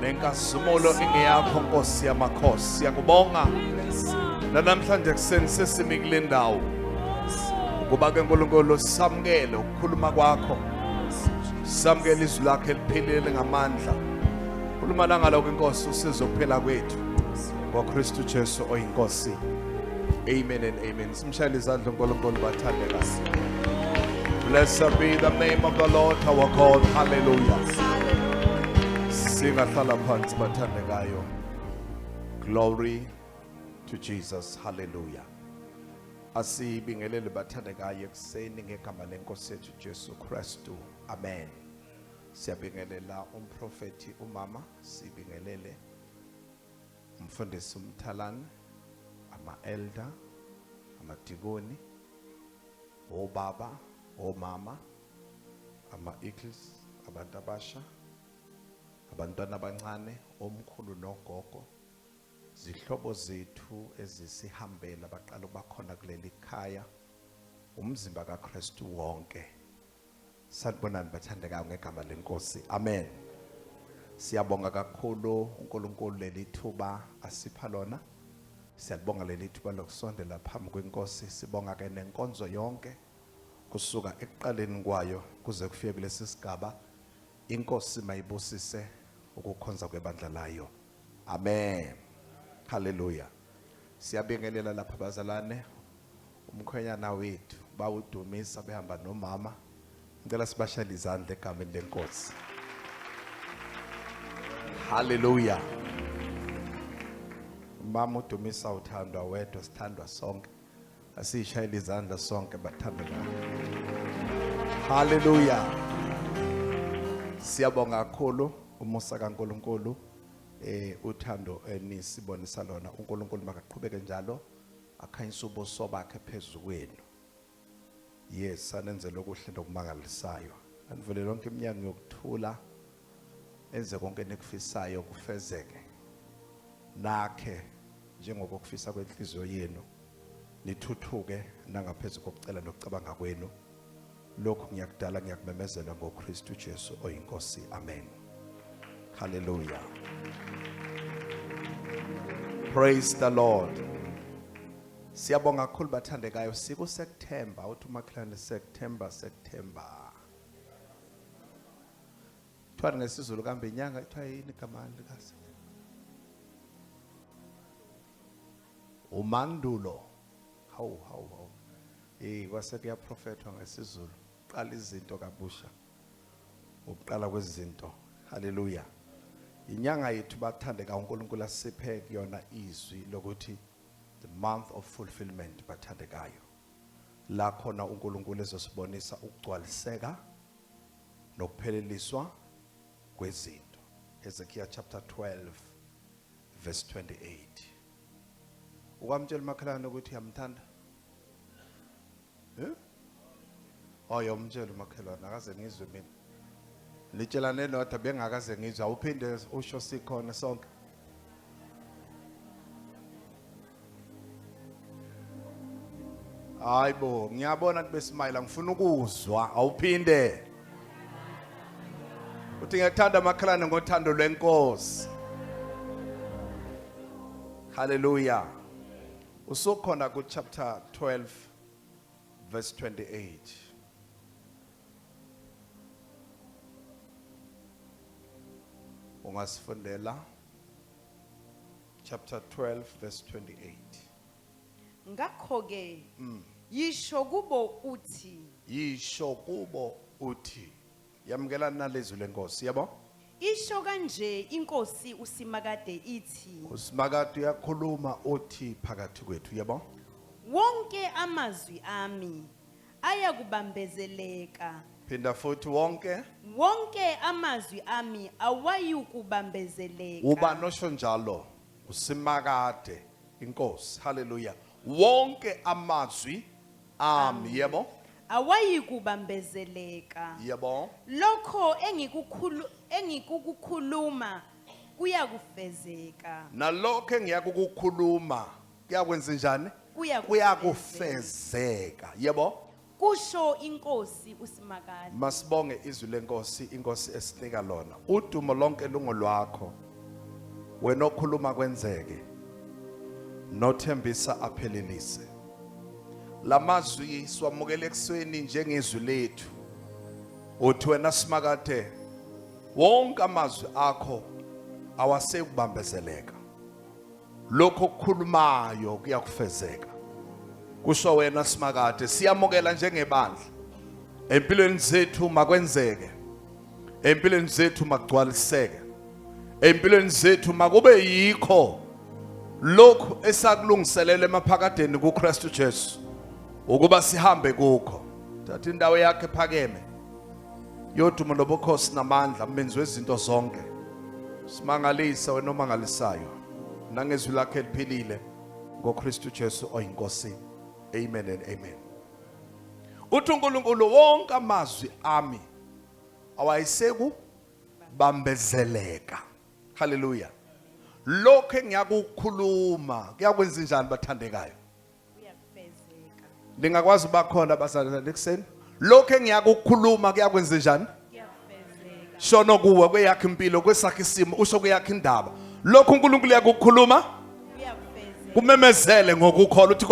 Nenkasimulo ingeyakho Nkosi yamakhosi. Siyakubonga namhlanje kuseni sesimi kule ndawo. Ukuba ke uNkulunkulu samukele ukukhuluma kwakho. Samukele izwi lakho eliphilile ngamandla. Khuluma la ngaloko inkosi usizo kuphela kwethu. NgoKristu Jesu oyinkosi. Amen and amen. Simshayele izandla uNkulunkulu bathandekazi. Blessed be the name of the Lord our God. Hallelujah. Singahlala phansi bathandekayo. Glory to Jesus. Hallelujah. Asibingelele bathandekayo ekuseni ngegama lenkosi yethu Jesu Kristu. Amen. Siyabingelela umprofeti umama, sibingelele umfundisi uMthalane, ama-elder, amadikoni, obaba, omama, ama-eagles, abantu abasha, abantwana abancane, omkhulu nogogo, zihlobo zethu ezisihambela baqala ukubakhona kuleli khaya, umzimba kaKristu wonke. Sanibonani bathandekayo ngegama lenkosi. Amen. Siyabonga kakhulu uNkulunkulu leli thuba asipha lona. Siyabonga leli thuba lokusondela phambi kwenkosi. Sibonga ke nenkonzo yonke kusuka ekuqaleni kwayo kuze kufike kulesi sigaba. Inkosi mayibusise ukukhonza kwebandla layo. Amen. Hallelujah. Siyabingelela lapha bazalwane. Umkhwenyana wethu bawudumisa behamba nomama. Ngicela sibashayele izandla egameni lenkosi. Hallelujah. Mama udumisa uthandwa wedwa sithandwa sonke. Asishayele izandla sonke bathandekayo. Hallelujah. Siyabonga kakhulu umusa kaNkulunkulu uthando enisibonisa lona. uNkulunkulu makaqhubeke njalo akhanyisa ubuso bakhe phezulu kwenu. Yes, anenzele okuhle nokumangalisayo. Anivule lonke iminyango yokuthula. Enze konke nikufisayo kufezeke. Nakhe njengokufisa kwenhliziyo yenu. Nithuthuke nangaphezulu kokucela nokucabanga kwenu. Lokhu ngiyakudala ngiyakumemezela ngoKristu Jesu oyinkosi. Amen. Hallelujah. Praise the Lord. Siyabonga kakhulu bathandekayo siku September uthi umakhelwane September. Thwani ngesizulu kambe inyanga ithiwa yini igama likazi? Umandulo. Hawu. Kwase kuyaprofethwa ngesizulu. Qala izinto kabusha. Ukuqala kwezinto. Hallelujah. Inyanga yethu bathandeka uNkulunkulu asiphe kuyona izwi lokuthi the month of fulfillment bathandekayo. La khona uNkulunkulu ezosibonisa ukugcwaliseka nokupheleliswa kwezinto. Ezekiel chapter 12 verse 28. Ukwamtshela umakhelwane ukuthi yamthanda? Yomtshela umakhelwane akaze ngizwe mina. Litshelane lodwa bengakaze ngizwe awuphinde usho sikhona sonke. Hayibo ngiyabona kube smile ngifuna ukuzwa awuphinde. Uthi ngiyathanda amakhalane ngothando lwenkosi. Hallelujah. Usokhona ku chapter 12 verse 28. Ungasifundela chapter 12 verse 28. Ngakho-ke yisho kubo uthi yamukelana nalezwi lenkosi yabo. Isho kanje inkosi uSimakade ithi uSimakade uyakhuluma uthi phakathi kwethu yabo. Wonke amazwi ami ayakubambezeleka. Phinda futhi wonke amazwi ami awayukubambezeleka. Ubani osho njalo? uSimakade inkosi. Hallelujah. Wonke amazwi ami yebo awayikubambezeleka. Yebo. Lokho engikukukhuluma kuyakufezeka. Nalokho engiyakukukhuluma kuyakwenza njani? Kuyakufezeka. Yebo. Kusho inkosi uSimakade. Masibonge izwi lenkosi, inkosi esinika lona. Udumo lonke lungo lwakho wena okhuluma kwenzeke nothembisa aphelelise. Lamazwi siwamukele ekuseni njengezwi lethu. Uthi wena Simakade wonke amazwi akho awasekubambezeleka. Lokho okukhulumayo kuyakufezeka. Kusho wena Simakade siyamukela njengebandla. Empilweni zethu makwenzeke. Empilweni zethu makugcwaliseke. Empilweni zethu makube yikho lokho esakulungiselela emaphakadeni kuKristu Jesu ukuba sihambe kukho. Thatha indawo yakhe ephakeme. Yodumo nobukhosi namandla menzi wezinto zonke. Simangalisa wena omangalisayo. Nangezwi lakhe liphilile ngoKristu Jesu oyinkosi. Amen and amen. Uthi uNkulunkulu wonke amazwi ami awayiseku bambezeleka. Hallelujah. Lokho engiyakukhuluma kuyakwenza njani bathandekayo? Kuyakufezeka. Lingakwazi bakhona bazalwane ekseni. Lokho engiyakukhuluma kuyakwenza njani? Kuyakufezeka. Shono kuwe kweyakhe impilo kwesakhe isimo usho kuyakhe indaba. Lokho uNkulunkulu yakukhuluma Kuyakufezeka. kumemezele ngokukholwa uthi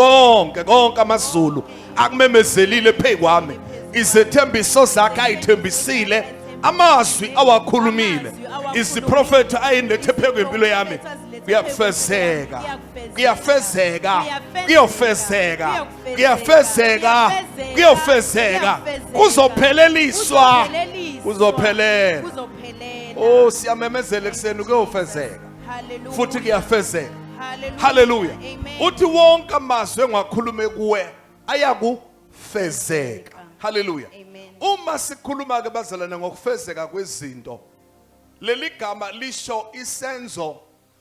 konke amazulu akumemezelile phekwami. Izethembiso zakhe ayithembisile. Amazwi awakhulumile. Isiprofeti ayilethe phezu impilo yami. Kuyafezeka. Kuyafezeka. Kuyafezeka. Kuyafezeka. Kuyafezeka. Kuzopheleliswa. Kuzophelela. Kuzophelela. Oh siyamemezela ekseni kuyofezeka. Hallelujah. Futhi kuyafezeka. Hallelujah. Hallelujah. Amen. Uthi wonke amazwi engakhulume kuwe ayakufezeka. Hallelujah. Amen. Uma sikhuluma ke bazalwane ngokufezeka kwezinto, leli gama lisho isenzo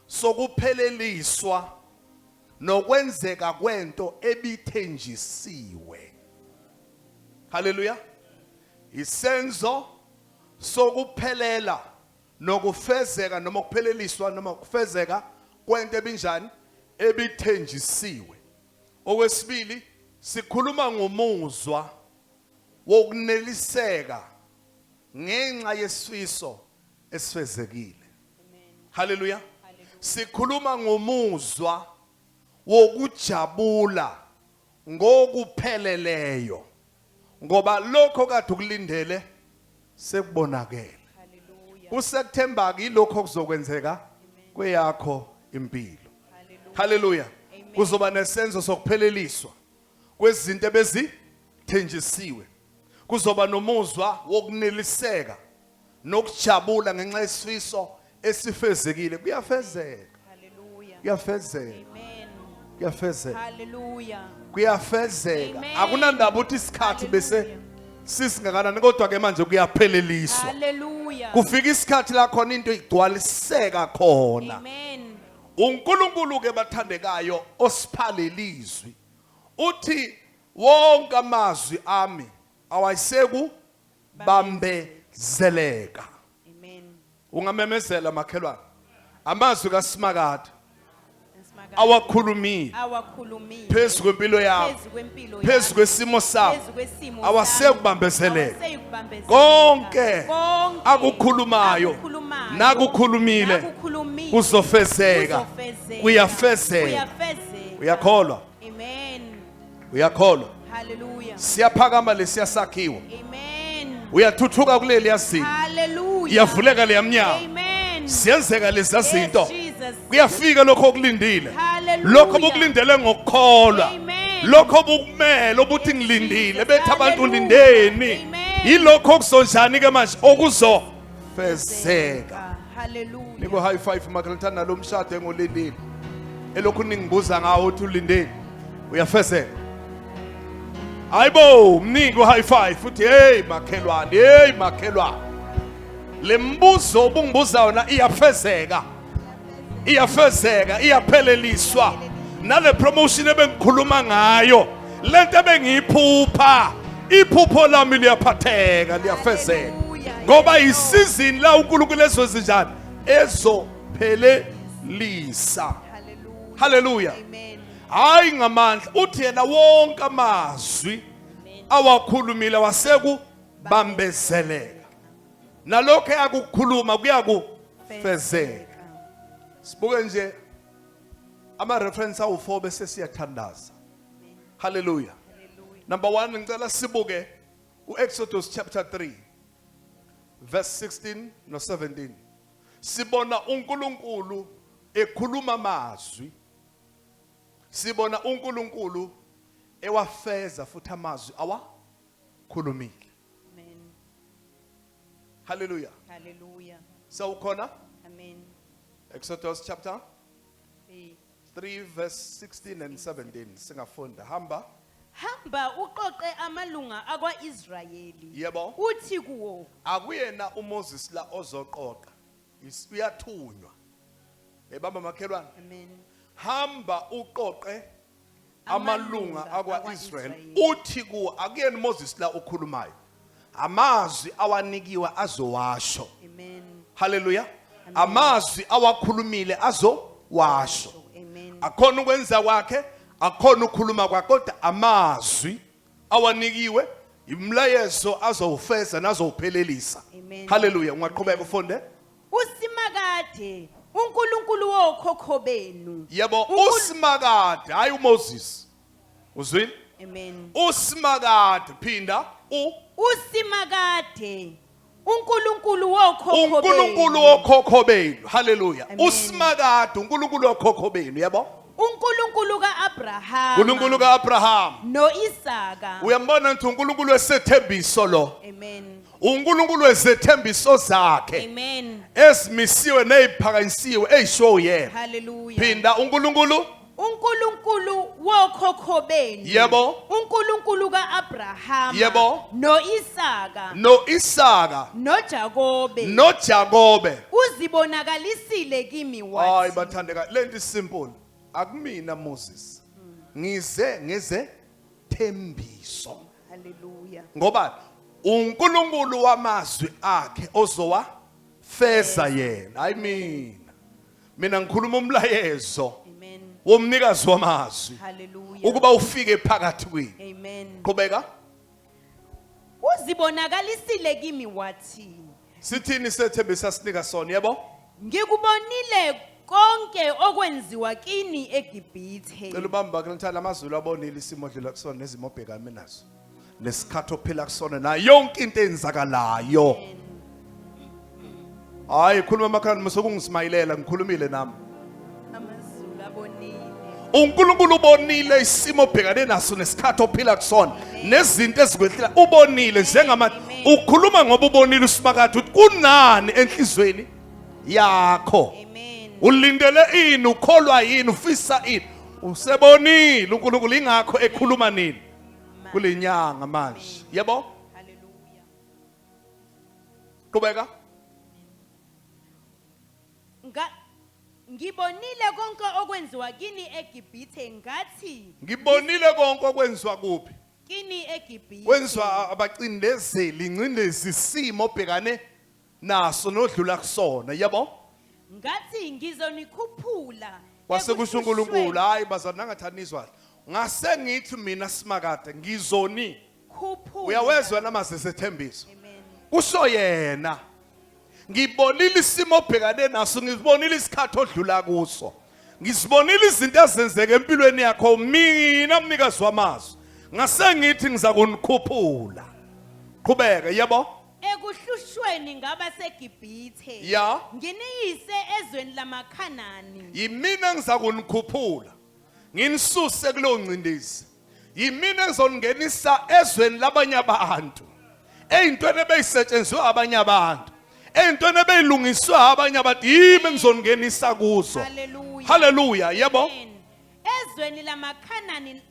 sokupheleliswa nokwenzeka kwento ebithenjisiwe. Hallelujah. Isenzo sokuphelela nokufezeka noma ukupheleliswa noma ukufezeka kwento ebinjani ebithenjisiwe. Okwesibili sikhuluma ngomuzwa wokuneliseka ngenxa yesifiso esifezekile. Hallelujah. Sikhuluma ngomuzwa wokujabula ngokupheleleyo ngoba lokho kade ukulindele sekubonakele. Hallelujah. Usekuthemba kilokho kuzokwenzeka kweyakho impilo. Hallelujah. Hallelujah. Amen. Kuzoba nesenzo sokupheleliswa kwezinto ebezithenjisiwe. Kuzoba nomuzwa wokuneliseka nokujabula ngenxa yesifiso esifezekile. Kuyafezeka. Hallelujah. Kuyafezeka. Amen. Kuyafezeka. Hallelujah. Kuyafezeka. Amen. Akunandaba ukuthi isikhathi bese Hallelujah. sisingakanani kodwa ke manje kuyapheleliswa. Hallelujah. Kufika isikhathi la khona into igcwaliseka khona. Amen. uNkulunkulu ke bathandekayo osiphalelizwi uthi wonke amazwi ami awayiseku bambezeleka. Amen. Ungamemezela makhelwane amazwi kaSimakade Nsimaka- awakhulumile awakhulumile phezu kwempilo yakho phezu kwempilo phezu yakho, kwesimo sakho phezu kwesimo awasekubambezeleka. sami, awaseyikubambezeleka. Konke Konke akukhulumayo akukhulumayo, nakukhulumile nakukhulumile, kuzofezeka. kuzofezeka. Kuyafezeka. Kuyafezeka. Uyakholwa? Amen. Uyakholwa? Hallelujah. Siyaphakama lesiyasakhiwa. Amen. Uyathuthuka kuleli yazini. Hallelujah. Iyavuleka leyamnyama. Amen. Siyenzeka lezi Yes, zinto. Jesus. Kuyafika lokho okulindile. Hallelujah. Lokho obukulindele ngokukholwa. Amen. Lokho obukumele obuthi ngilindile Jesus. bethi abantu Hallelujah. lindeni. Amen. Yilokho okuzonjani ke manje okuzofezeka. Hallelujah. Niko high five makhalithana nalo mshado engolindile. Elokhu ningibuza ngawo uthi ulindeni. Uyafezeka. Hayibo mningi high five futhi hey makhelwane. Lembuzo obungibuza yona iyafezeka. Iyafezeka, iyapheleliswa. Nale promotion ebengikhuluma ngayo, lento ebengiyiphupha, iphupho lami liyaphatheka, liyafezeka. Ngoba isizini la uNkulunkulu ezozinjani ezophelelisa. Hallelujah. Hallelujah. Amen. Hayi ngamandla uthi yena wonke amazwi awakhulumile wasekubambezeleka. Nalokho yakukhuluma kuyakufezeka. Sibuke nje ama reference awu4 bese siyathandaza. Hallelujah. Hallelujah. Number 1 ngicela sibuke uExodus chapter 3 verse 16 no 17. Sibona uNkulunkulu ekhuluma amazwi. Sibona uNkulunkulu ewafeza futhi amazwi awakhulumile. Amen. Hallelujah. Hallelujah. Sawukhona Amen. Exodus chapter Eh. 3 verse 16 and 17 singafunda hamba. Hamba uqoqe amalunga akwaIsrayeli. Yebo. Uthi kuwo, Akuyena uMoses la ozoqoqa. Uyathunywa. Ebamba makhelwane. Amen. Hamba uqoqe amalunga akwaIsrael. akwa-Israyeli. Uthi kuwo akuyena uMoses la okhulumayo. Amazwi awanikiwa azowasho. Amen. Hallelujah. Amazwi awakhulumile azowasho. Amen. Akhona ukwenza kwakhe, akhona ukukhuluma kwakhe kodwa amazwi awanikiwe imlayezo azowufeza nazowuphelelisa. Amen. Hallelujah. Ungaqhubeka ufunde? Usimakade uNkulunkulu wokhokho benu. Yebo, usimakade hayi uMoses. Uzwini? Amen. Usimakade phinda Usimakade uNkulunkulu wokhokho benu. uNkulunkulu wokhokho benu. Hallelujah. Amen. Usimakade uNkulunkulu wokhokho benu, yebo? uNkulunkulu kaAbraham. uNkulunkulu kaAbraham. noIsaka. Uyambona nthi uNkulunkulu wesethembiso lo. Amen. uNkulunkulu wezethembiso zakhe Amen. ezimisiwe neziphakanyisiwe ezisho yena. Hallelujah. Phinda uNkulunkulu uNkulunkulu wokhokho benu. Yebo. uNkulunkulu kaAbraham. Yebo. noIsaka. noIsaka noJakobe. noJakobe. Uzibonakalisile kimi Hayi wathi. bathandeka lento simple. Akumina Moses. Ngize ngezethembiso. Hallelujah. Ngoba uNkulunkulu wamazwi akhe ozowafeza yena. I mean mina ngikhuluma umlayezo Amen. womnikazi wamazwi Hallelujah. ukuba ufike phakathi kwini. Amen. Qhubeka. Uzibonakalisile kimi wathi. Sithini sethembiso asinika sona, yebo? Ngikubonile konke okwenziwa kini eGibhithe. Cela ubamba ngithanda amazulu abonile isimo odlula kusona nezimo obhekane nazo. Nesikhathi ophila kusona na yonke into enzakalayo. Hayi khuluma amakhanda musokungismayilela ngikhulumile nami. Amazulu abonile. uNkulunkulu ubonile isimo obhekane naso nesikhathi ophila kusona nezinto ezikwehlila ubonile njengamanje ukhuluma ngoba ubonile usimakade uthi kunani enhlizweni yakho. Amen. Ulindele ini, ukholwa yini, ufisa ini? Usebonile uNkulunkulu ingakho ekhuluma nini kulenyanga manje. Yebo? Hallelujah. Qhubeka. Ngibonile konke okwenziwa kini eGibhithe ngathi. Ngibonile konke okwenziwa kuphi? Kini eGibhithe. Kwenziwa abacindezeli incindezi isimo obhekane naso nodlula kusona. Yebo? Ngathi ngizonikhuphula. Wasekusho uNkulunkulu hayi bazana nangathaniswa. Ngase ngithi mina simakade ngizoni. Khuphula. Uyawezwa namaze sethembiso. Amen. Kusho yena. Ngibonile isimo obhekane naso, ngizibonile isikhathi odlula kuso. Ngizibonile izinto ezenzeka empilweni yakho mina umnikazi wamazwi. Ngase ngithi ngiza kunikhuphula. Qhubeka, yebo? Ekuhlushweni ngabaseGibhithe. Ya. Nginiyise ezweni lamaKhanani. Yimina ngiza kunikhuphula. Nginisuse kulo ncindezi. Yimina ngizongenisa ezweni labanye abantu. Eyintweni ebeyisetshenziswa abanye abantu. Eyintweni ebeyilungiswa abanye abantu yimi ngizongenisa kuzo. Hallelujah. Hallelujah, yebo? Amen. Ezweni lamaKhanani,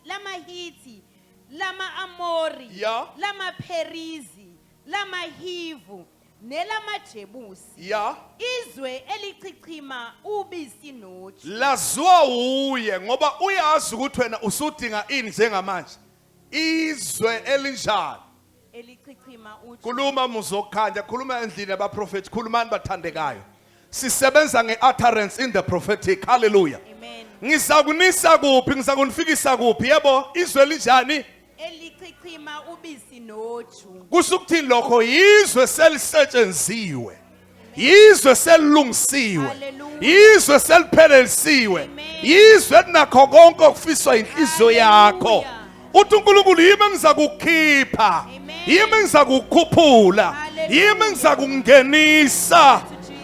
lamaHithi, lama-Amori, Ya. lamaPherizi, lamaHivu, nelamaJebusi. Ya. Izwe elichichima ubisi noju. Laziwa uye ngoba uyazi ukuthi wena usudinga ini njengamanje. Izwe elinjani. Elichichima uju. Khuluma muzokhanya, khuluma endlini yabaprofeti, khulumani bathandekayo. Sisebenza ngeutterance in the prophetic. Hallelujah. Amen. Ngizakunisa kuphi, ngizakunifikisa kuphi, yebo? Izwe linjani? Elichichima ubisi noju. Kusho ukuthini lokho? Izwe selisetshenziswe. yizwe selilungisiwe, Hallelujah. yizwe seliphelelisiwe, Amen. yizwe linakho konke okufiswa inhliziyo yakho. Hallelujah. Uthi uNkulunkulu yimi engizakukhipha, Amen. yimi engizakukhuphula, Hallelujah. yimi engizakungenisa.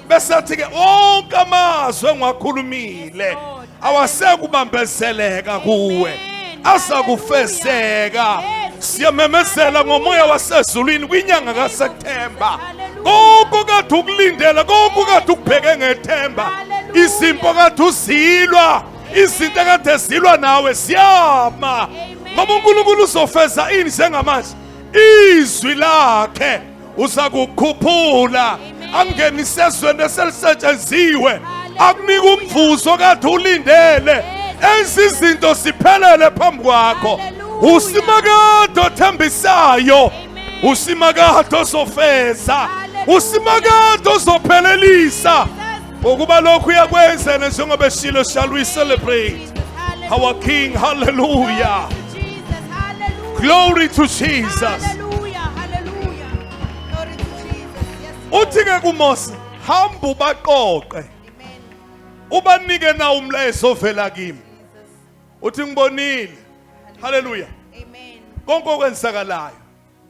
Bese athi ke onke amazwi engiwakhulumile Yes, Lord. awasekubambezeleka kuwe, Amen. azakufezeka. Hallelujah. Yes. Siyamemezela ngomoya wasezulwini kwinyanga kaSeptemba. Hallelujah. Konke kade ukulindela, konke kade ukubheke ngethemba, Hallelujah. izimpo kade uzilwa, izinto kade zilwa nawe ziyama. Amen. Ngoba uNkulunkulu uzofeza ini njengamanje? Izwi lakhe uzakukhuphula, Amen. angenise ezweni eselisetshenziswe, akunika umvuzo kade ulindele. Izinto ziphelele phambi kwakho. Hallelujah. Usimakade othembisayo, Amen. usimakade ozofeza, Hallelujah. usimakade ozophelelisa. Ukuba lokhu uyakwenzela njengoba eshilo, shall we celebrate our King? Hallelujah. Jesus, hallelujah. Glory to Jesus. Hallelujah, hallelujah. Glory to Jesus. Yes, Lord. Uthi ke kuMose, hamba ubaqoqe, Amen. ubanike na umlayezo ovela kimi. Jesus. Uthi ngibonile. Hallelujah. Amen. Konke okwenzakalayo,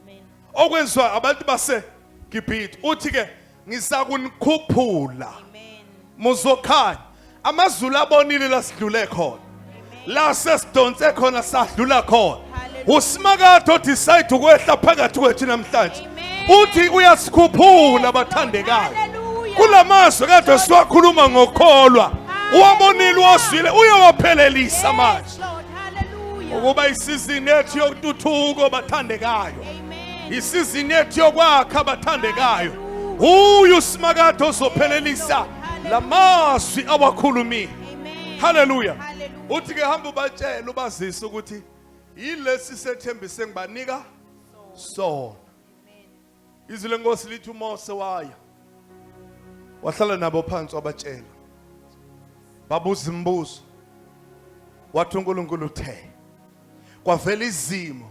Amen. okwenziwa abantu baseGibhithe, uthi ke ngizakunikhuphula, Amen. muzokhanya. Amazulu abonile la sidlule khona, la sesidonse khona sadlula khona. Hallelujah. Usimakade odecide ukwehla phakathi kwethu namhlanje. Amen. Uthi uyasikhuphula abathandekayo. Hallelujah. Kulamazwi kade siwakhuluma ngokholwa, uwabonile uwazwile, uyawaphelelisa manje. Yes, Lord. Hallelujah. Ukuba isizini yethu yokututhuko bathandekayo, Amen. isizini yethu yokwakha abathandekayo, uyu simakade ozophelelisa lamazwi awakhulumile. Amen. Hallelujah. Hallelujah. Uthi ke hamba ubatshele ubazise ukuthi yilesi sethembise ngibanika sona. Amen. Izwi lenkosi lithi uMose wahlala nabo phansi wabatshela, babuza imibuzo, wathi uNkulunkulu uthe. Kwavela izimo,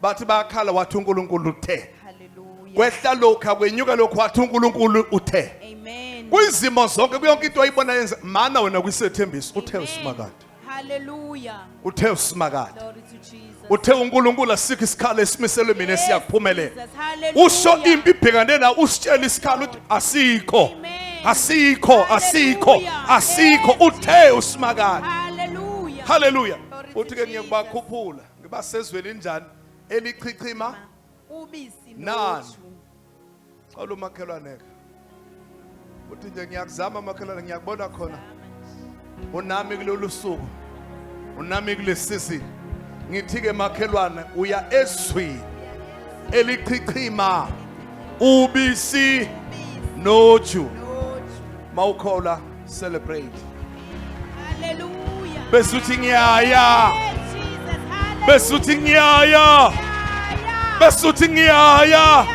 bathi bayakhala, wathi uNkulunkulu uthe. Hallelujah. Kwehla lokhu akwenyuka lokhu, wathi uNkulunkulu uthe. Amen. Kwizimo zonke kuyonke into ayibona yenza, mana wena kwisethembiso uthe Amen. usimakade, Hallelujah. uthe usimakade, Glory to Jesus. uthe uNkulunkulu asikho isikhala esimiselwe mina Yes, esiyakuphumelela. Jesus. Hallelujah. Usho impi ibhekane na, usitshela isikhala uthi asikho, Amen. asikho, asikho, Hallelujah. asikho, Yes. uthe usimakade. Hallelujah. Hallelujah. Glory to Uthi ke Jesus. ngiyakubakhuphula ngibasezweni njani elichichima Ubisi nani. noju. Xolo makhelwane ke. Uthi nje ngiyakuzama makhelwane, ngiyakubona khona unami kulolu suku, unami kulesizini. Ngithi ke makhelwane, uya ezweni elichichima ubisi noju. Noju. Mawukhola celebrate. Hallelujah. Bese uthi ngiyaya, Yes, Jesus. Hallelujah. bese uthi ngiyaya, Yeah. bese uthi ngiyaya, Yeah.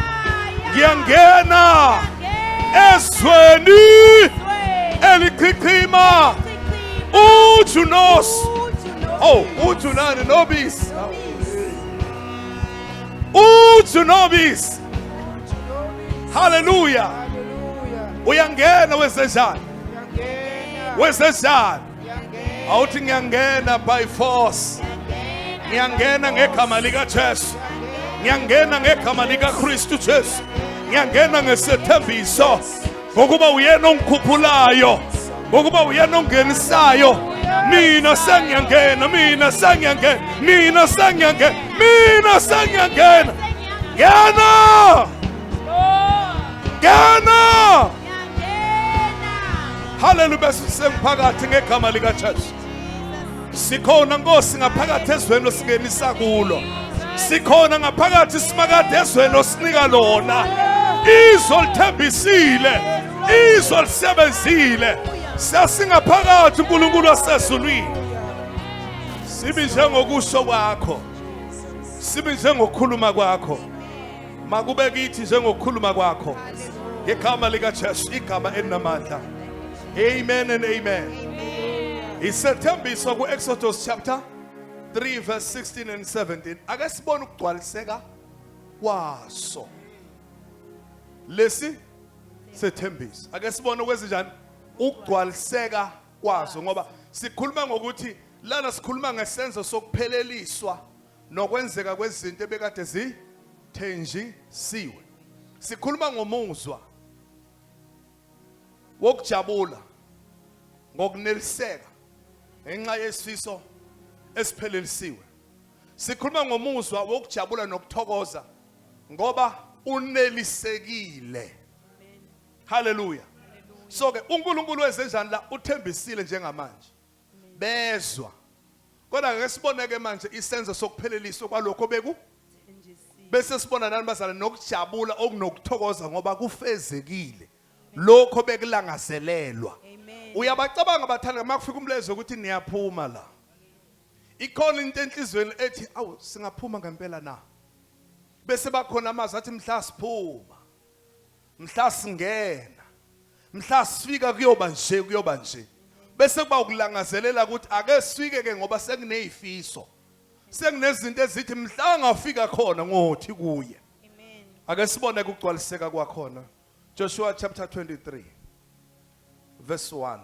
ngiyangena Yeah. ezweni Sweet. elichichima Chichima. ujunos. Uju no- Oh, ujunani nobisi, ujunobisi. Hallelujah. Uyangena wezenjani, wezenjani. Awuthi ngiyangena by force, ngiyangena ngegama lika Jesu, ngiyangena ngegama lika Kristu Jesu, ngiyangena ngesethembiso ngokuba uyena ongikhuphulayo, ngokuba uyena ongenisayo. Mina sengiyangena, mina sengiyangena, mina sengiyangena, mina sengiyangena. Ngena, ngena. Hallelujah. Bese sengiphakathi ngegama lika Jesu. Sikhona Nkosi ngaphakathi ezweni osingenisa kulo. Sikhona ngaphakathi simakade ezweni osinika lona. Izwi lithembisile, izwi lisebenzile. Siyasingaphakathi uNkulunkulu wasezulwini. Sibi njengokusho kwakho, sibi njengokukhuluma kwakho. Makube kithi njengokukhuluma kwakho. Ngegama lika Jesu, igama elinamandla. Amen and amen. Isethembiso ku-Exodus chapter 3 verse 16 and 17. Ake sibone ukugcwaliseka kwaso. Lesi sethembisa. Ake sibone kwezinjani ukugcwaliseka kwazo ngoba sikhuluma ngokuthi lana sikhuluma ngesenzo sokupheleliswa nokwenzeka kwezinto ebekade zithenjisiwe. Sikhuluma ngomuzwa wokujabula ngokuneliseka ngenxa yesifiso esiphelelisiwe. Sikhuluma ngomuzwa wokujabula nokuthokoza ngoba unelisekile. Hallelujah. So ke uNkulunkulu wenzenjani la uthembisile njengamanje. Bezwa. Kodwa ke siboneke manje isenzo sokupheleliswa kwalokho beku bese sibona nani bazana nokujabula okunokuthokoza ngoba kufezekile. Lokho bekulangazelelwa. Uyabacabanga abathanda makufika umlezo ukuthi niyaphuma la. Ikhona into enhlizweni ethi awu singaphuma ngempela na. Bese bakhona amazwi athi mhla siphuma. Mhla singena. Mhla sifika kuyoba nje. Bese kuba ukulangazelela ukuthi ake sifike ke ngoba sekunezifiso. Sekunezinto ezithi mhla ngafika khona ngothi kuye. Amen. Ake sibone ukugcwaliseka kwakhona. Joshua chapter 23 verse 1.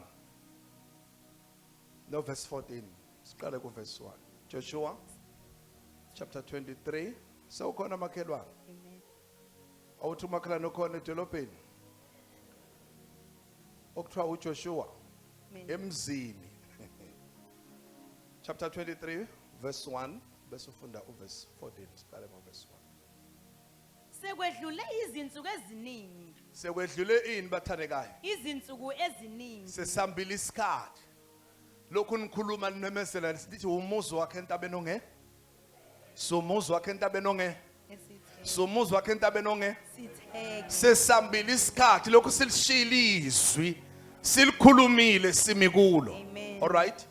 No, verse 14. Siqale ku verse 1. Joshua chapter 23. Sawukhona makhelwane. Amen. Awuthi umakhelwane okhona edolobheni. Okuthiwa uJoshua emzini. Chapter 23 verse 1 bese ufunda uverse 14. Siqale ngo verse 1. Sekwedlule izinsuku eziningi. Sekwedlule ini bathandekayo? Izinsuku eziningi. Sesambile isikhathi. Lokhu nikhuluma nimemezela sithi umuzi wakhe entabeni onge. Somuzi wakhe entabeni onge. Somuzi wakhe entabeni onge. Sitheke. Sesambile isikhathi lokhu silishilizwi silikhulumile simikulo. Amen. All right?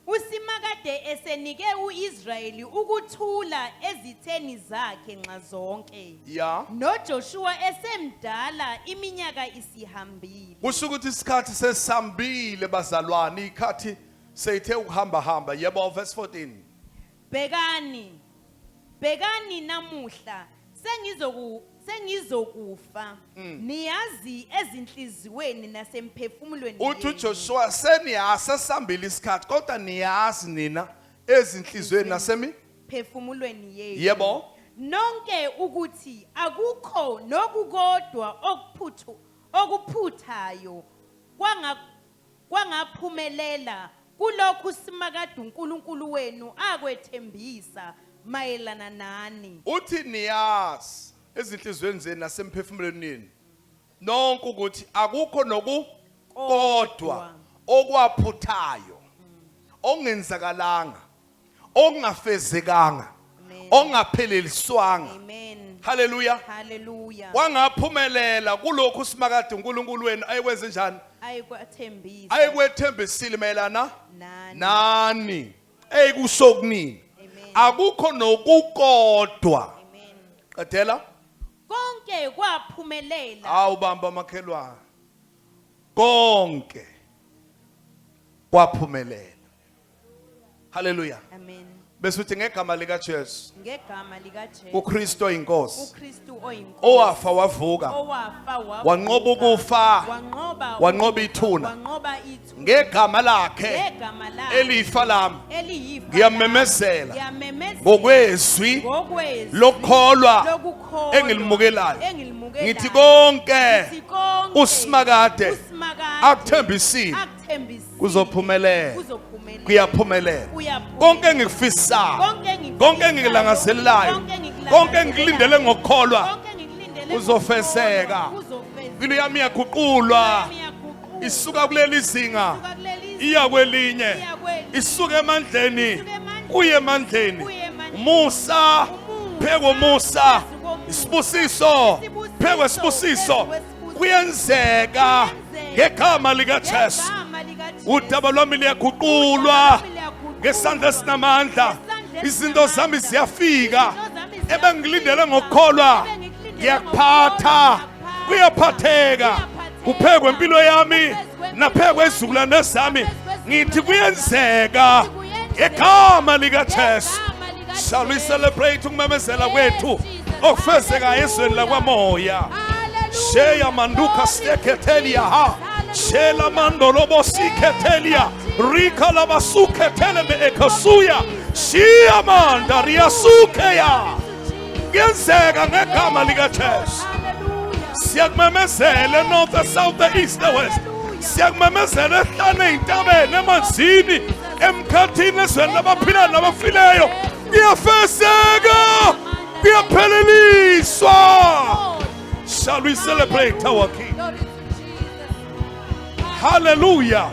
Usimakade esenike uIsrayeli ukuthula ezitheni zakhe nxa zonke. Yeah. NoJoshua esemdala iminyaka isihambile. Kusho ukuthi isikhathi sesambile bazalwane ikhathi seyithe ukuhamba. Yebo verse 14. Bekani namuhla sengizokufa. Niyazi ezinhliziyweni nasemphefumulweni yenu. Uthi uJoshua seniyasa sambile isikhathi kodwa niyazi nina ezinhlizweni phefumulweni yenu. Yebo. Nonke ukuthi akukho nokukodwa okuphuthayo kwangaphumelela kulokhu simakade uNkulunkulu wenu akwethembisa mayelana nani. Uthi niyazi ezinhlizweni zenu nasemphefumulweni yenu nonke ukuthi akukho nokukodwa okwaphuthayo ongenzakalanga okungafezekanga ongapheleliswanga. Amen. Hallelujah. Hallelujah. Wangaphumelela kulokhu simakade uNkulunkulu wenu ayekwenze njani? Ayekwethembisile mayelana nani eyikusho kunini. Akukho nokukodwa. Amen. Qedela. Konke kwaphumelela. Awubamba makhelwane. Konke kwaphumelela. Hallelujah. Amen. Bese uthi ngegama lika Jesu. Ngegama lika Jesu. uKristu oyinkosi. uKristu oyinkosi. Owafa wavuka. Wanqoba ukufa. Wanqoba ithuna. Ngegama lakhe elifa lami ngiyamemezela ngokwezwi lokholwa engilimukelayo ngithi konke usimakade akuthembisile kuzophumelela kuyaphumelela konke engikufisayo konke engikulangazelelayo konke engikulindele ngokukholwa kuzofezeka impilo yami iyaguqulwa isuka kuleli zinga iya kwelinye isuka emandleni kuye emandleni Musa pheko Musa isibusiso pheko isibusiso kuyenzeka ngegama lika Jesu udaba lwami liyaguqulwa ngesandla sinamandla izinto zami ziyafika ebengilindele ngokukholwa ngiyakuphatha kuyaphatheka kuphekwe impilo yami naphekwe izizukulwane zami ngithi kuyenzeka ngegama lika Jesu. Shall we celebrate ukumemezela kwethu okufezeka ezweni lakwamoya? Sheya manduka steketelia ha. Shela mandolobo siketelia. Rika labasuketele me ekasuya. Shia manda riasukeya. Ngenzeka ngegama lika Jesu. Siyakumemezela north, the south, the east, the west. Siyakumemezela ehlane intabeni emanzini emkhathini ezweni labaphila nabafileyo. Ngiyafezeka. Ngiyapheleliswa. Shall we celebrate our King? Hallelujah.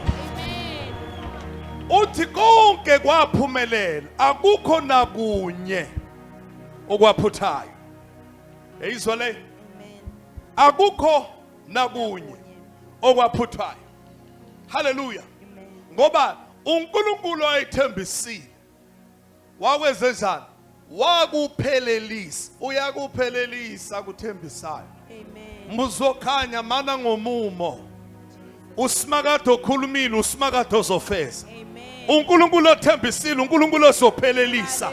Uthi konke kwaphumelela, akukho nakunye okwaphuthayo. Eyizwa le? Akukho nakunye okwaphuthayo. Hallelujah. Ngoba uNkulunkulu ayithembisile. Wakwenze njani? Wakuphelelisa. Uyakuphelelisa kuthembisayo. Amen. Muzokhanya mana ngomumo. Usimakade okhulumile, usimakade ozofeza. Amen. uNkulunkulu othembisile, uNkulunkulu ozophelelisa.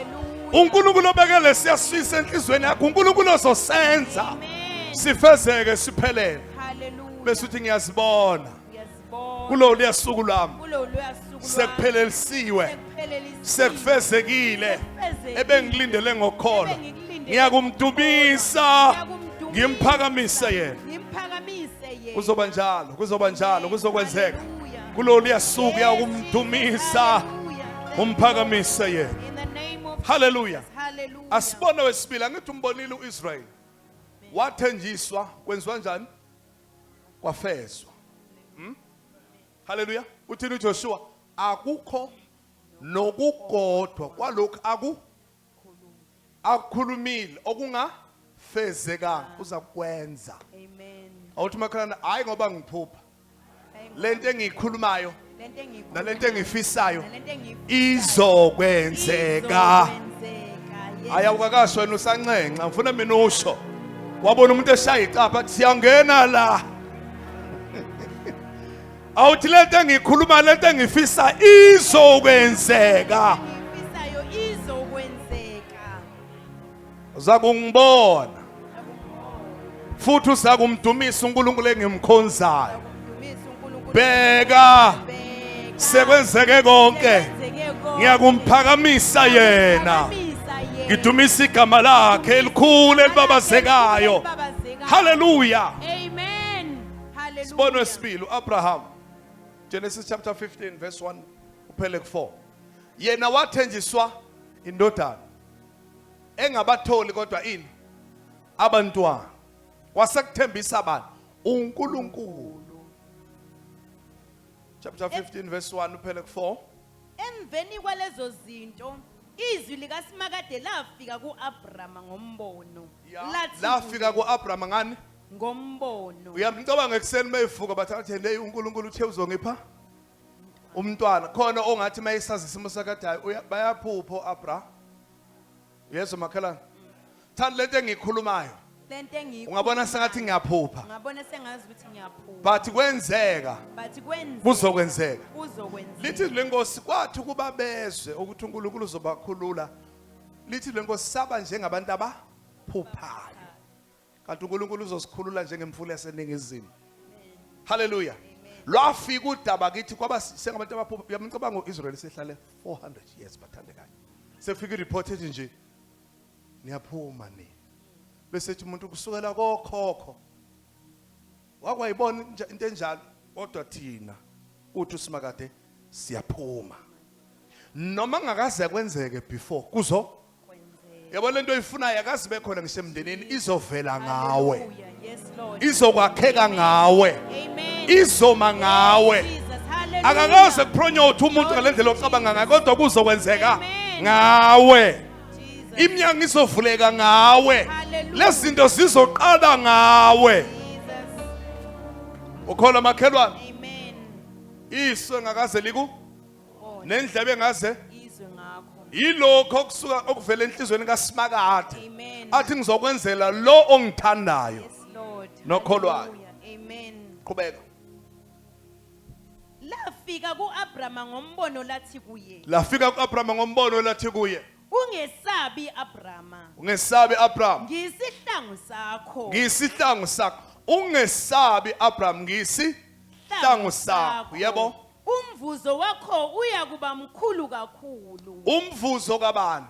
uNkulunkulu obekele siyaswisa enhlizweni yakho, uNkulunkulu ozosenza Amen. sifezeke siphelele. Hallelujah. Bese uthi ngiyazibona Ngiyazibona. kulo liyasuku lami Kulo luyasuku sekuphelelisiwe, sekuphelelisiwe. sekufezekile Sekufezekile. ebengilindele ngokholwa. Ebengilindele Ngiyakumdumisa, Ngiyakudumisa. ngimphakamise yena. Ngimphakamise yena. Kuzoba njalo, kuzoba njalo, kuzokwenzeka. Hallelujah. Kulo liyasuku Yes, uyakumdumisa, Hallelujah. umphakamise yena. In the name of Hallelujah. Jesus. Hallelujah. Asibone wesibili, angithi umbonile uIsrael. Wathenjiswa, kwenziwa njani? Kwafezwa. Hallelujah. Uthini uJoshua? Akukho nokugodwa kwalokhu akukhulumile okungafezekanga uzakwenza. Amen. Awuthi makhalana hayi ngoba ngiphupha. Lento engiyikhulumayo nalento engifisayo izokwenzeka. Ayawukakasho wena usancenca, ngifuna mina usho. Wabona umuntu eshaya icapha athi siyangena la. Awuthi lento engiyikhuluma, lento engifisa izokwenzeka. Engifisayo izokwenzeka. Uzakungibona. Futhi uzakumdumisa uNkulunkulu engimkhonzayo. Dumisa uNkulunkulu. Bheka Bheka. sekwenzeke konke. Sekwenzeke konke. Ngiyakumphakamisa yena. Ngiyamphakamisisa yena. Ngidumisa igama lakhe elikhulu elibabazekayo. Elibabazekayo. Hallelujah. Amen. Hallelujah. Sibono wesibili uAbraham. Genesis chapter 15 verse 1 uphele ku4. Yena wathenjiswa indodana engabatholi kodwa ini abantwana. Wasekuthembisa abantu uNkulunkulu. Chapter 15 verse 1 uphele ku4. Emveni kwalezo zinto izwi likaSimakade lafika kuAbrama ngombono. Lafika kuAbraham ngani? Ngombono. Uyamcabanga ekseni mayivuka bathathe hey uNkulunkulu uthe uzongipha umntwana khona ongathi mayisazi isimo sakadayo bayaphupho Abraham. Yeso makhelana. Thanda lento engikhulumayo. Lento engiyikhuluma. Ungabona sengathi ngiyaphupha. Ngabona sengazi ukuthi ngiyaphupha. But kwenzeka But kwenzeka. kuzokwenzeka. Kuzokwenzeka. Lithi lenkosi kwathi kuba bezwe ukuthi uNkulunkulu uzobakhulula. Lithi lenkosi saba njengabantu abaphuphayo. Kanti uNkulunkulu uzosikhulula njengemfula yaseningizimu. Hallelujah. Lwafika udaba kithi kwaba sengabantu abaphupha. Uyamcabanga uIsrael sehlale 400 years bathandekayo. Sefika ireport ethi nje niyaphuma ni. Bese ethi umuntu kusukela kokhokho wakwayibona into enjalo kodwa thina uthi uSimakade siyaphuma. Noma ngakaze kwenzeke before kuzo Kwenzeka. yabo lento oyifunayo akazi bekhona ngisemndenini izovela ngawe. Hallelujah. Yes, Lord. Izokwakheka ngawe. Amen. Izoma ngawe. Jesus. Hallelujah. Akakaze kupronyotha umuntu ngalendlela ocabanga ngayo kodwa kuzokwenzeka Amen. ngawe. Jesus. Iminyango izovuleka ngawe. Hallelujah. Lezi zinto zizoqala ngawe. Jesus. Ukholwa makhelwane? Amen. Iswe ngakaze liku Oh, nendlebe ngaze izwe ngakho. yilokho okusuka okuvela enhlizweni kaSimakade. Amen. Athi ngizokwenzela lo ongithandayo. Yes, Lord. Nokholwayo. Hallelujah. Amen. Qhubeka. Lafika kuAbrama ngombono lathi kuye. Lafika kuAbraham ngombono lathi kuye, Ungesabi Abrama. ungesabe Abraham, Ngisihlangu sakho. ngisihlangu sakho. ungesabi Abraham ngisi hlangu sakho yebo umvuzo wakho uya kuba mkhulu kakhulu umvuzo kabani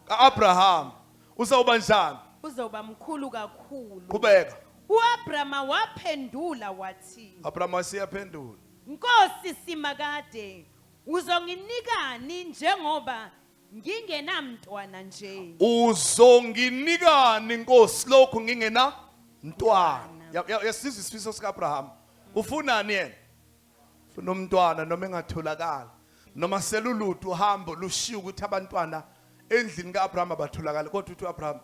kaAbraham uzawuba njani uzoba mkhulu kakhulu qhubeka uAbrahama waphendula wathi Abraham wasiyaphendula Nkosi simakade uzonginikani njengoba ngingenamntwana nje uzonginikani Nkosi lokho ngingena mntwana yasizwe isifiso sikaAbraham ufunani yena ufuna umntwana noma engatholakala noma selulutho uhambo lushiya ukuthi abantwana endlini kaAbraham abatholakala kodwa uthi uAbraham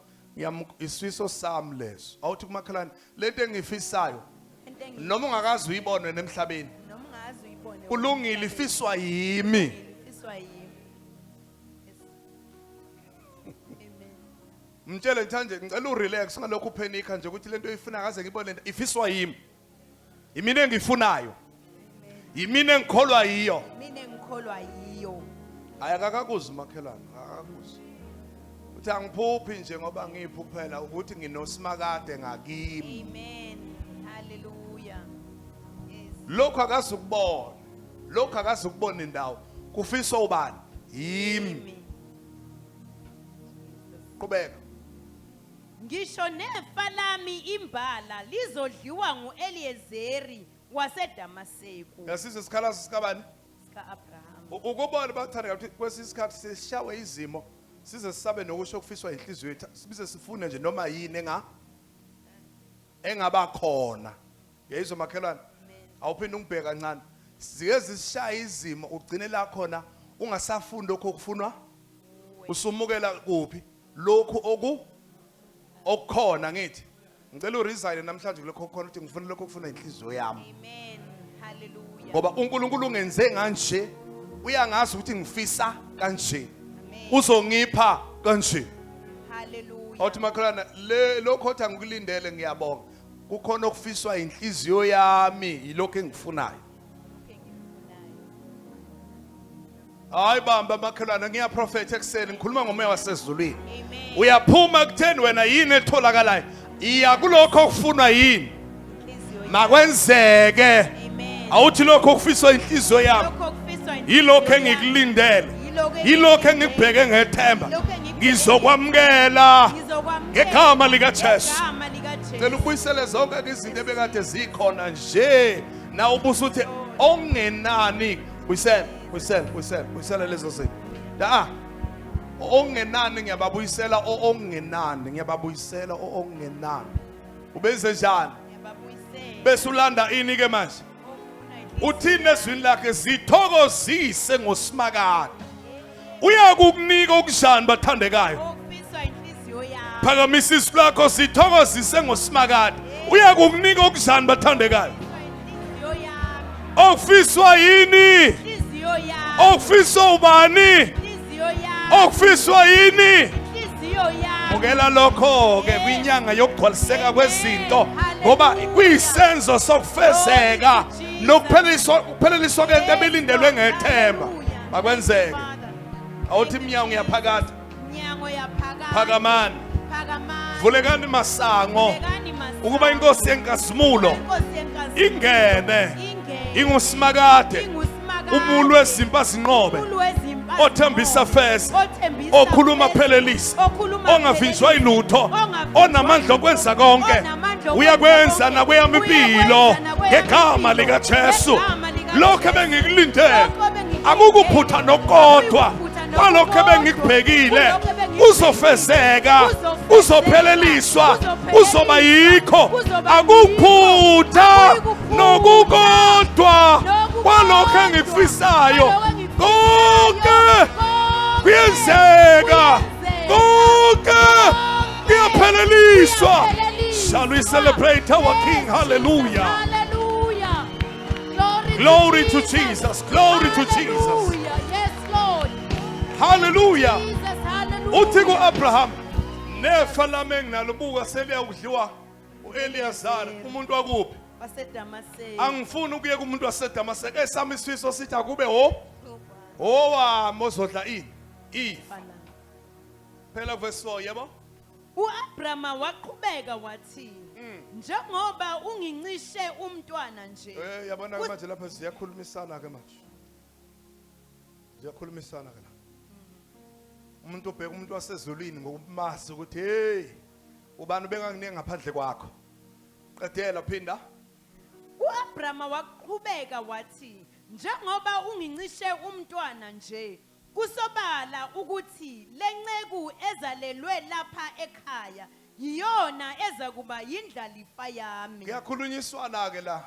isifiso sami leso awuthi kumakhalane lento engifisayo noma ungakazi uyibone nemhlabeni noma ungazi uyibone kulungile ifiswa yimi ifiswa yimi amen mtshele nje ngicela urelax ngalokho uphenika nje ukuthi lento oyifuna kaze ngibone lento ifiswa yimi yimina engifunayo yimina engikholwa yiyo mina engikholwa yiyo ayakakakuzi makhelwane akakakuzi uthi angiphuphi nje ngoba ngiphuphela ukuthi nginosimakade ngakimi amen hallelujah yes lokho akazukubona lokho akazukubona indawo kufiswa ubani yimi qhubeka ngisho nefa lami imbala lizodliwa nguEliyezeri waseDamaseko yasizwe isikhalazo sikabani sikaAbraham ukubona bathanda ukuthi kwesisikhathi seshawe izimo size sisabe nokusho kufiswa inhliziyo yethu sibize sifune nje noma yini engaba khona yayizwa makhelwane awuphinde ungibheka kancane sike zisishaya izimo ugcine la khona ungasafundi lokho okufunwa usumukela kuphi lokho okukhona ngithi ngicela uresign namhlanje kulokho khona ukuthi ngifuna lokho okufuna inhliziyo yami amen hallelujah ngoba uNkulunkulu ungenze kanje uyangazi ukuthi ngifisa kanje amen uzongipha kanje hallelujah awuthi makhelana lokho othi angikulindele ngiyabonga kukhona okufiswa inhliziyo yami yilokho engifunayo hayi bamba makhelana ngiyaprofetha ekseni ngikhuluma ngomoya wasezulwini amen uyaphuma kutheni wena yini etholakalayo iya kulokho okufunwa yini inhliziyo makwenzeke amen awuthi lokho okufiswa inhliziyo yami lokho kufiswa yilokho engikulindele yilokho engibheke ngethemba ngizokwamukela ngegama likaJesu cela ubuyisele zonke izinto ebekade zikhona nje na ubuso uthi ongenani buyisela lezo zinto ongenani ngiyababuyisela ngiyababuyisela ongenani ubenze njani bese ulanda ini ke manje uthini ezwini lakhe zithokozise ngosimakade uyakukunika okunjani bathandekayo okufiswa inhliziyo yami phakamisa isizwi lakho zithokozise ngosimakade uyakukunika okunjani bathandekayo inhliziyo yami okufiswa yini inhliziyo yami okufiswa ubani inhliziyo yami okufiswa yini inhliziyo yami ukela lokho ke kwinyanga yokugcwaliseka kwezinto ngoba kuyisenzo sokufezeka nokupheleliswa kwento ebilindelwe ngethemba makwenzeke awuthi iminyango yaphakade Nyango yaphakade phakamani phakamani vulekani masango Vulekani masango. ukuba inkosi yenkazimulo Inkosi yenkazimulo ingene ingene ingusimakade ingusimakade umulu wezimpa zinqobe umulu wezimpa othembisa feza othembisa okhuluma feza, phelelisa okhuluma ongavinjwa phelelisa, ilutho ongavinjwa onamandla okwenza konke onamandla okwenza uyakwenza konke, nakweyami impilo uyakwenza nakweyami ngegama impilo, likaJesu ngegama likaJesu. lokho ebengikulindelwe Lokho ebengikulindelwe, akukuphutha nokodwa akukuputha kwalokho nokodwa, ebengikubhekile kulokho ebengikubhekile, kuzofezeka kuzofezeka, kuzopheleliswa kuzophelelisa, kuzoba yikho kuzoba akukuphutha yikho, nokukodwa nokukodwa, kwalokho engifisayo kwalokho engifisayo, konke konke kuyenzeka konke kuyapheleliswa Kuyapheleliswa. shall we celebrate our King hallelujah Hallelujah. glory to Jesus glory to Jesus Hallelujah. Yes, Lord. hallelujah Jesus, hallelujah. uthi ku-Abraham nefa lami enginalobuka seliyakudliwa u-Eliyazari umuntu wakuphi waseDamaseko. angifuni ukuye kumuntu waseDamaseko esami isifiso sithi akube owami ozodla ini ifa phela verse 4 yebo uAbrahama waqhubeka wathi njengoba ungincishe umntwana nje. Yabona ke manje lapha siyakhulumisana ke manje. Siyakhulumisana ke la. Umuntu obheka umuntu wasezulwini ngokumazi ukuthi hey ubani bengakunike ngaphandle kwakho. Qedela phinda. U-Abrama waqhubeka wathi, njengoba ungincishe umntwana nje, kusobala ukuthi lenceku ezalelwe lapha ekhaya yiyona eza kuba yindlalifa yami. Kuyakhulunyiswana ke la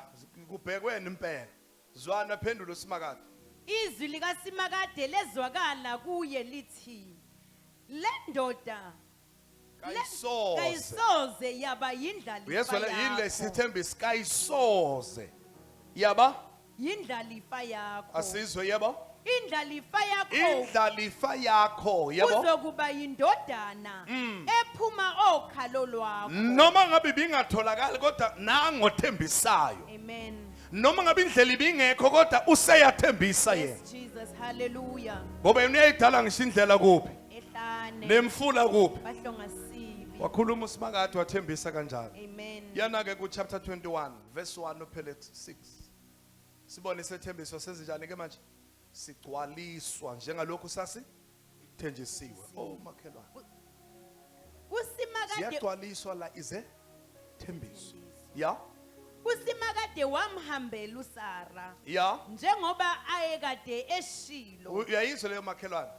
kubhekwena impela. Zwana phendulo simakade. Izwi likaSimakade lezwakala kuye lithi, le ndoda kayisoze yaba yindlalifa Uyezwa yakho. yile sithembiso kayisoze. Yaba? Yindlalifa yakho. Asizwe yebo? Indlalifa yakho. Indlalifa yakho yebo? Uzokuba yindodana ephuma okhalo lwakho. Noma ngabe bingatholakala kodwa nangothembisayo. Amen. Noma ngabe indlela ibingekho kodwa useyathembisa yena. Yes, Jesus, hallelujah. Ngoba yena uyayidala ngisho indlela kuphi? Ehlane. Nemfula kuphi? Bahlonga sibi. Wakhuluma uSimakade wathembisa kanjalo. Amen. Yana ke ku chapter 21 verse 1 uphele 6. Sibone sethembiso sezinjani ke manje? Sigcwaliswa njengalokhu sasi thenjisiwe. Oh makhelwane. uSimakade Siyagcwaliswa la ize thembiso. Ya? uSimakade wamhambela uSara Ya? njengoba ayekade eshilo. Uyayizwa leyo makhelwane?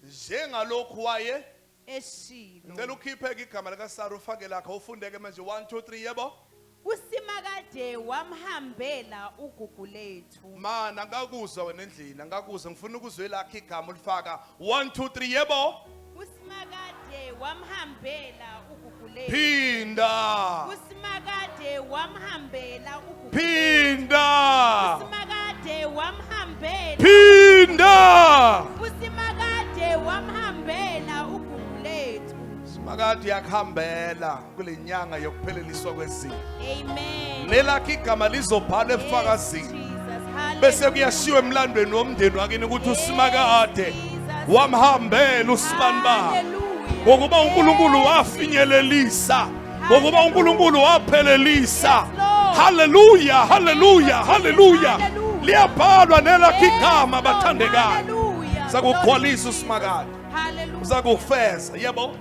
Njengalokhu waye Eshilo. ngicela ukhiphe ke igama lika Sara ufake lakho ufundeke manje 1 2 3 yebo? uSimakade wamhambela ugugu lethu. Mana ngakuzwa wena endlini ngakuzwa ngifuna ukuzwe lakho igama ulifaka 1 2 3 yebo? uSimakade wamhambela ugugu lethu. Phinda. uSimakade wamhambela ugugu. Phinda. uSimakade wamhambela. Phinda. uSimakade wamhambela ugugu lethu. Simakade yakhambela kule nyanga yokupheleliswa kwezimo. Amen. Lelakho igama lizobhala Yes, ebufakazini. Jesus. Bese kuyashiwa emlandweni womndeni wakini ukuthi uSimakade wamhambela usibani bakhe. Hallelujah. Ngokuba uNkulunkulu wafinyelelisa. Ngokuba uNkulunkulu waphelelisa. Yes, Lord. Hallelujah, hallelujah, hallelujah. Hallelujah. Liyabhalwa nelakho Yes, igama Lord. bathandekayo. Hallelujah. Uzakugcwalisa uSimakade. Hallelujah. Uzakufeza yebo?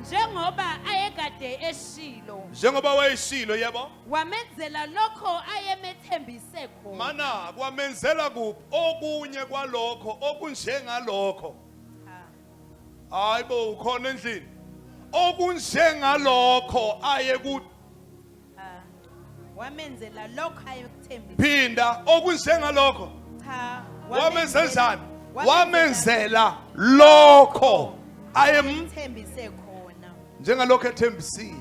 Njengoba ayekade eshilo, Njengoba wayishilo yebo? wamenzela lokho ayemethembise khona. Mana kwamenzela kuphi okunye kwalokho okunjengalokho. Hayibo ukhona endlini. Okunjengalokho ayeku Wamenzela lokho ayekuthembisa. phinda okunjengalokho. Cha. Wamenzela wamenzela lokho ayemthembise khona. njengalokho ethembisile.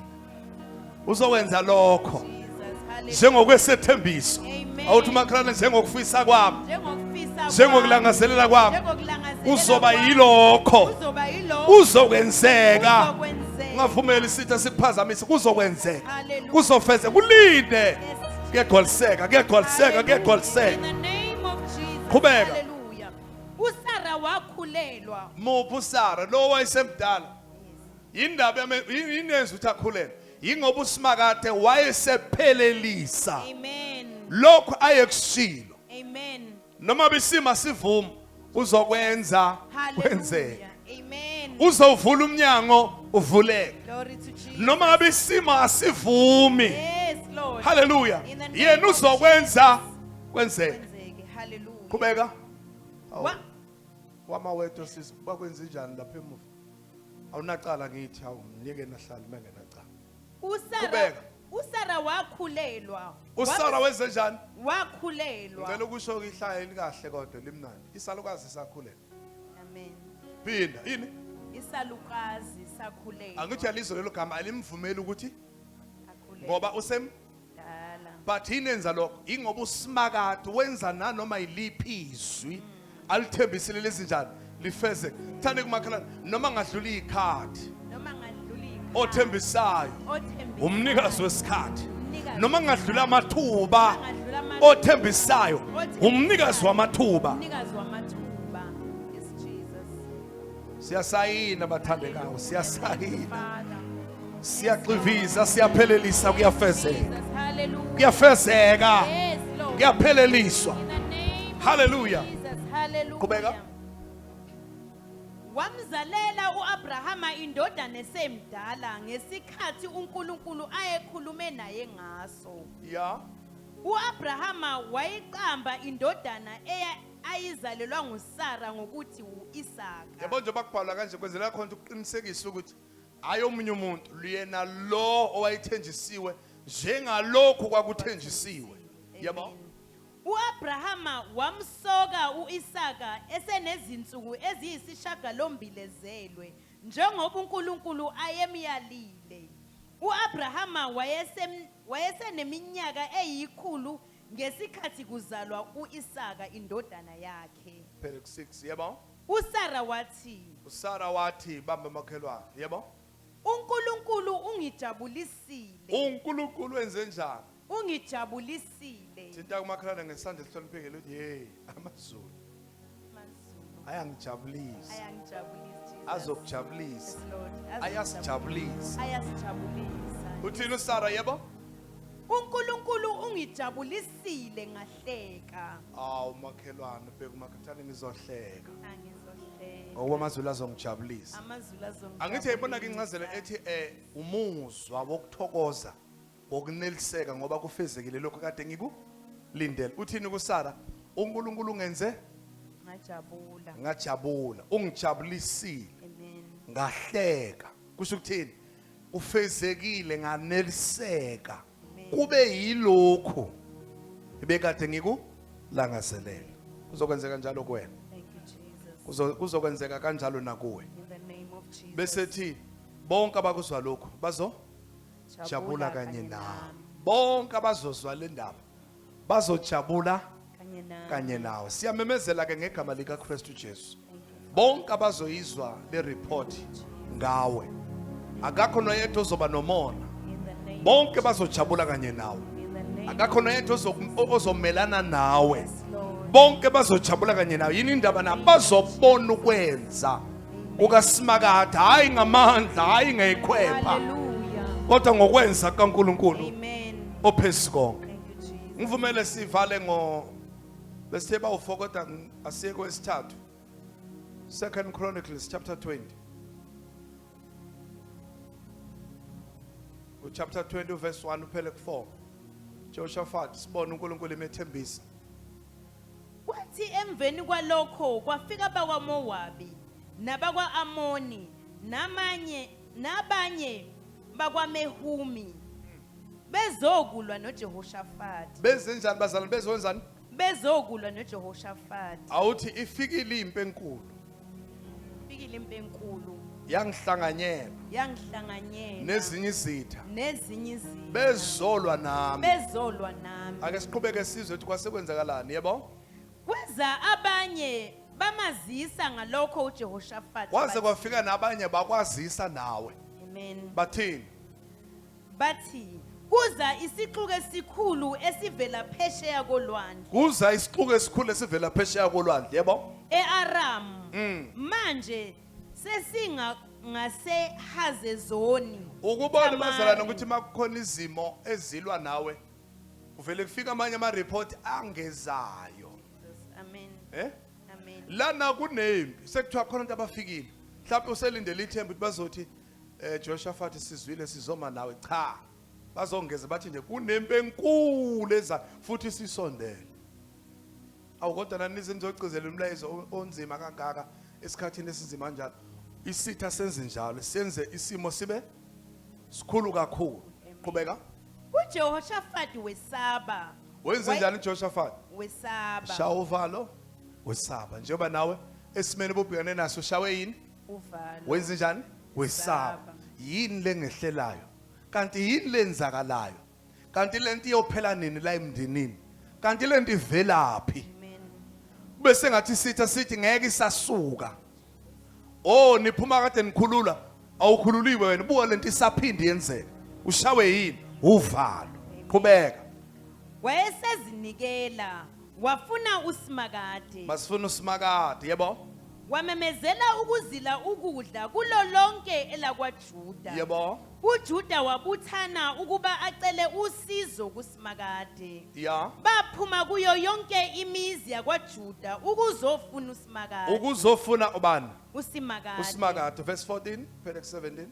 Uzokwenza lokho Jesus. Hallelujah. njengokwesethembiso. Amen. Awuthi makhalana njengokufisa kwami. Njengokufisa Njengokulangazelela kwami. Njengokulangazelela Uzoba kwami. yilokho. Uzoba yilokho. Uzokwenzeka. Uzokwenzeka. Ungavumeli isitha sikuphazamise kuzokwenzeka. Hallelujah. Kuzofeza kulinde. Yes. Kuyagcwaliseka, kuyagcwaliseka, Hallelujah. kuyagcwaliseka. In the name of Jesus. Qhubeka. Hallelujah. uSara wakhulelwa. Muphu Sara lo wayesemdala. Indaba inenza ukuthi akhulele. Ingoba uSimakade wayesephelelisa Amen. lokho ayekushilo. Amen. Noma bisima sivuma uzokwenza kwenzeke. Hallelujah. Amen. Uzovula umnyango uvuleke. Glory to Jesus. Noma ngabe isimo asivumi. Yes, Lord. Hallelujah. In the name Yena of uzokwenza kwenzeke. Kwenzeke. Hallelujah. Qhubeka. Wa- Wamawethu sisi bakwenza njani lapha emuva? Awunacala ngithi hawu mnike nahlala mengenacala. Qhubeka. uSara wakhulelwa. uSara wenze njani? Wakhulelwa. Ngicela ukusho ihlaya elikahle kodwa limnandi. Isalukazi sakhulela. Amen. Phinda yini? Isalukazi sakhulelwa. Angithi yalizwe lelo gama alimvumeli ukuthi Akhulelwa. ngoba usemdala. But inenza lokho ingoba uSimakade wenza nanoma yiliphi izwi alithembisile lezinjani lifeze. Thande kumakhalana noma ngadlula ikhathi Noma ngadlula othembisayo othembisa. umnikazi wesikhathi. Umnikazi. Noma ngadlula amathuba Ngadlula amathuba. othembisayo umnikazi wamathuba. Umnikazi wamathuba. Yes, Jesus. Siyasayina bathandekayo, siyasayina. Father. Siyaxiviza, siyaphelelisa, kuyafezeka. Jesus. Hallelujah. Kuyafezeka. Yes, Lord. Kuyapheleliswa. In the name Hallelujah. of Jesus. Hallelujah. Qhubeka. Wamzalela uAbrahama indodana esemdala ngesikhathi uNkulunkulu ayekhulume naye ngaso. Ya. uAbrahama wayiqamba indodana ayizalelwa nguSara ngokuthi uIsaka. Yabo nje bakubhala kanje kwenzela khona ukuqinisekisa ukuthi ayomunye umuntu luyena lo owayithenjisiwe njengalokho kwakuthenjisiwe. Yabo. Amen. uAbrahama wamsoka uIsaka esenezinsuku eziyisishagalombili njengoba uNkulunkulu ayemyalile. uAbrahama wayeseneminyaka eyikhulu ngesikhathi kuzalwa uIsaka indodana yakhe. Phela ku6 yabo. uSara wathi, uSara wathi bamba makhelwane yabo. uNkulunkulu ungijabulisile. uNkulunkulu wenze njani? Ungijabulisile. Thinta kumakhelwane ngesandla sihloniphekile uthi hey amaZulu ayangijabulisa. Ayangijabulisa Jesus. Azokujabulisa. Yes, Lord. Ayasijabulisa. Ayasijabulisa. Uthini uSara yebo? uNkulunkulu ungijabulisile ngahleka. Awu makhelwane bheka umakhathane ngizohleka. Angizohleka. Ngoba amaZulu azongijabulisa. Amazulu azongijabulisa. Angithi yayibona ke incazelo ethi umuzwa wokuthokoza wokuneliseka ngoba kufezekile lokho kade ngikulindele. Uthini kuSara? uNkulunkulu ungenze ngajabula. ngajabula, ungijabulisile, Amen. ngahleka. Kusho ukuthini? Ufezekile nganeliseka. Amen. Kube yilokho ebekade ngikulangazelela. Kuzokwenzeka njalo kuwena. Thank you Jesus. Kuzokwenzeka kanjalo nakuwe. In the name of Jesus. Bese thi bonke abakuzwa lokho jabula kanye nawe. Bonke abazozwa le ndaba bazojabula kanye nawe. Siyamemezela ke ngegama lika Kristu Jesu. Bonke abazoyizwa le report ngawe. Akakho noyedwa ozoba nomona. In the name. Bonke bazojabula kanye nawe. In the name. Akakho noyedwa ozomelana nawe. Yes, Lord. Bonke bazojabula kanye nawe. Yini indaba nabo bazobona ukwenza kukaSimakade, hayi ngamandla, hayi ngeyikhwepha, Hallelujah. kodwa ngokwenza kaNkulunkulu Amen. ophezulu konke. Thank you Jesus. Ngivumele sivale bese bawufokota asiye kwesithathu. 2 Chronicles chapter 20. Chapter 20 verse 1 uphele ku4. Jehoshaphat sibona uNkulunkulu emethembisa. Kwathi emveni kwalokho kwafika bakwaMowabi nabakwa-Amoni nabanye bakwaMehumi bezokulwa noJehoshaphat. Bezenjani bazalwane bezonzani? Bezokulwa noJehoshaphat. Awuthi ifikile impi enkulu. Fikile impi enkulu Yangihlanganyela yangihlanganyela nezinye izitha. nezinye izizwe Bezolwa nami. bezolwa nami. Ake siqhubeke sizwe ukuthi kwasekwenzakalani yebo? Kweza abanye bamazisa ngalokho uJehoshaphat. Kwaze kwafika nabanye bakwazisa nawe. Amen. Bathini? Bathi kuza isixuku esikhulu esivela phesheya kolwandle Kuza isixuku esikhulu esivela phesheya kolwandle yebo? eAram. Manje ngasehazezoni. Ukubona bazalana ukuthi makukhona izimo ezilwa nawe uvele kufika amanye ama report angezayo. Amen. Amen. Lana kunempi sekuthiwa khona abantu abafikile. Mhlawumbe uselindele ithemba ukuthi bazothi Jehoshaphat sizwile sizoma nawe cha. Bazongeza bathi nje kunempi enkulu eza futhi sisondele. Awukodwa nanize nizocizela umlayezo onzima kangaka esikhathini esinzima kanjalo. Isitha senze njalo senze isimo sibe sikhulu kakhulu. Qhubeka. uJehoshaphat wesaba. Wenze njani uJehoshaphat? Wesaba. Shawa uvalo wesaba njengoba nawe esimene bobhekane naso shawe yini? Uvalo. Wenze njani? Wesaba. Wesaba. Yini lengehlelayo? Kanti yini lenzakalayo? Kanti lento iyophela nini la emndenini? Kanti lento ivelaphi? Amen. Bese ngathi sithi ngeke isasuka. Oh niphuma kade nikhulula awukhululiwe wena buka lento isaphinde yenzeke. Ushawe yini? Uvalo. Qhubeka. Wayesezinikela wafuna uSimakade. Masifuna uSimakade yebo? wamemezela ukuzila ukudla kulo lonke elakwaJuda. Yebo. uJuda wabuthana ukuba acele usizo kuSimakade. Ya. Baphuma kuyo yonke imizi yakwaJuda ukuzofuna uSimakade. Ukuzofuna ubani? uSimakade. uSimakade. Verse 14, Pelex 17.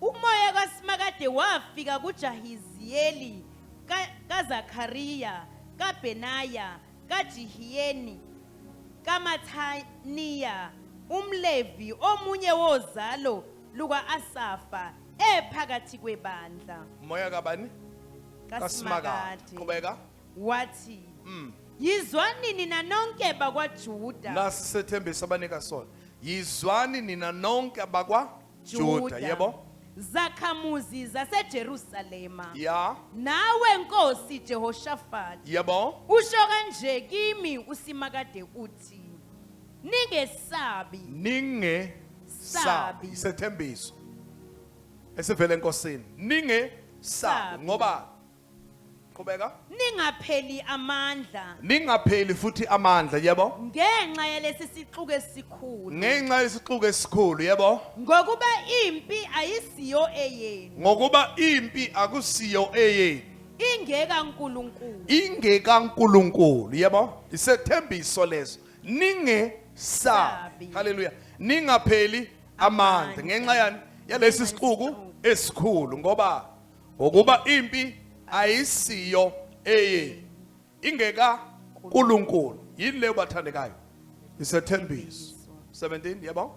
Umoya kaSimakade wafika kuJahiziyeli, kaZakhariya, kaBenaya, kaJihiyeni, kaMathaniya, umLevi omunye wozalo luka-Asafa, ephakathi kwebandla. Moya kabani? kaSimakade. Qhubeka. Wathi, yizwani nina nonke bakwaJuda. Nasi sethembisa abanika sona. Yizwani nina nonke abakwaJuda. Yebo. Zakhamuzi zaseJerusalema. Ya. Nawe Nkosi Jehoshaphat. Yebo. Usho kanje kimi uSimakade uthi, ningesabi. Ningesabi. Isethembiso esivele enkosini. Ningesabi ngoba qhubeka. Ningapheli amandla. Ningapheli futhi amandla. Yebo. Ngenxa yalesi sixuku esikhulu. Ngenxa yesixuku esikhulu. Yebo. Ngokuba impi ayisiyo eyenu. Ngokuba impi akusiyo eyenu. IngekaNkulunkulu. IngekaNkulunkulu. Yebo. Isethembiso leso. Ningesabi. Hallelujah. Ningapheli amandla ngenxa yani yalesi sixuku esikhulu ngoba impi ayisiyo eyenu. IngekaNkulunkulu. Yini leyo bathandekayo? Isethembiso. 17 yebo.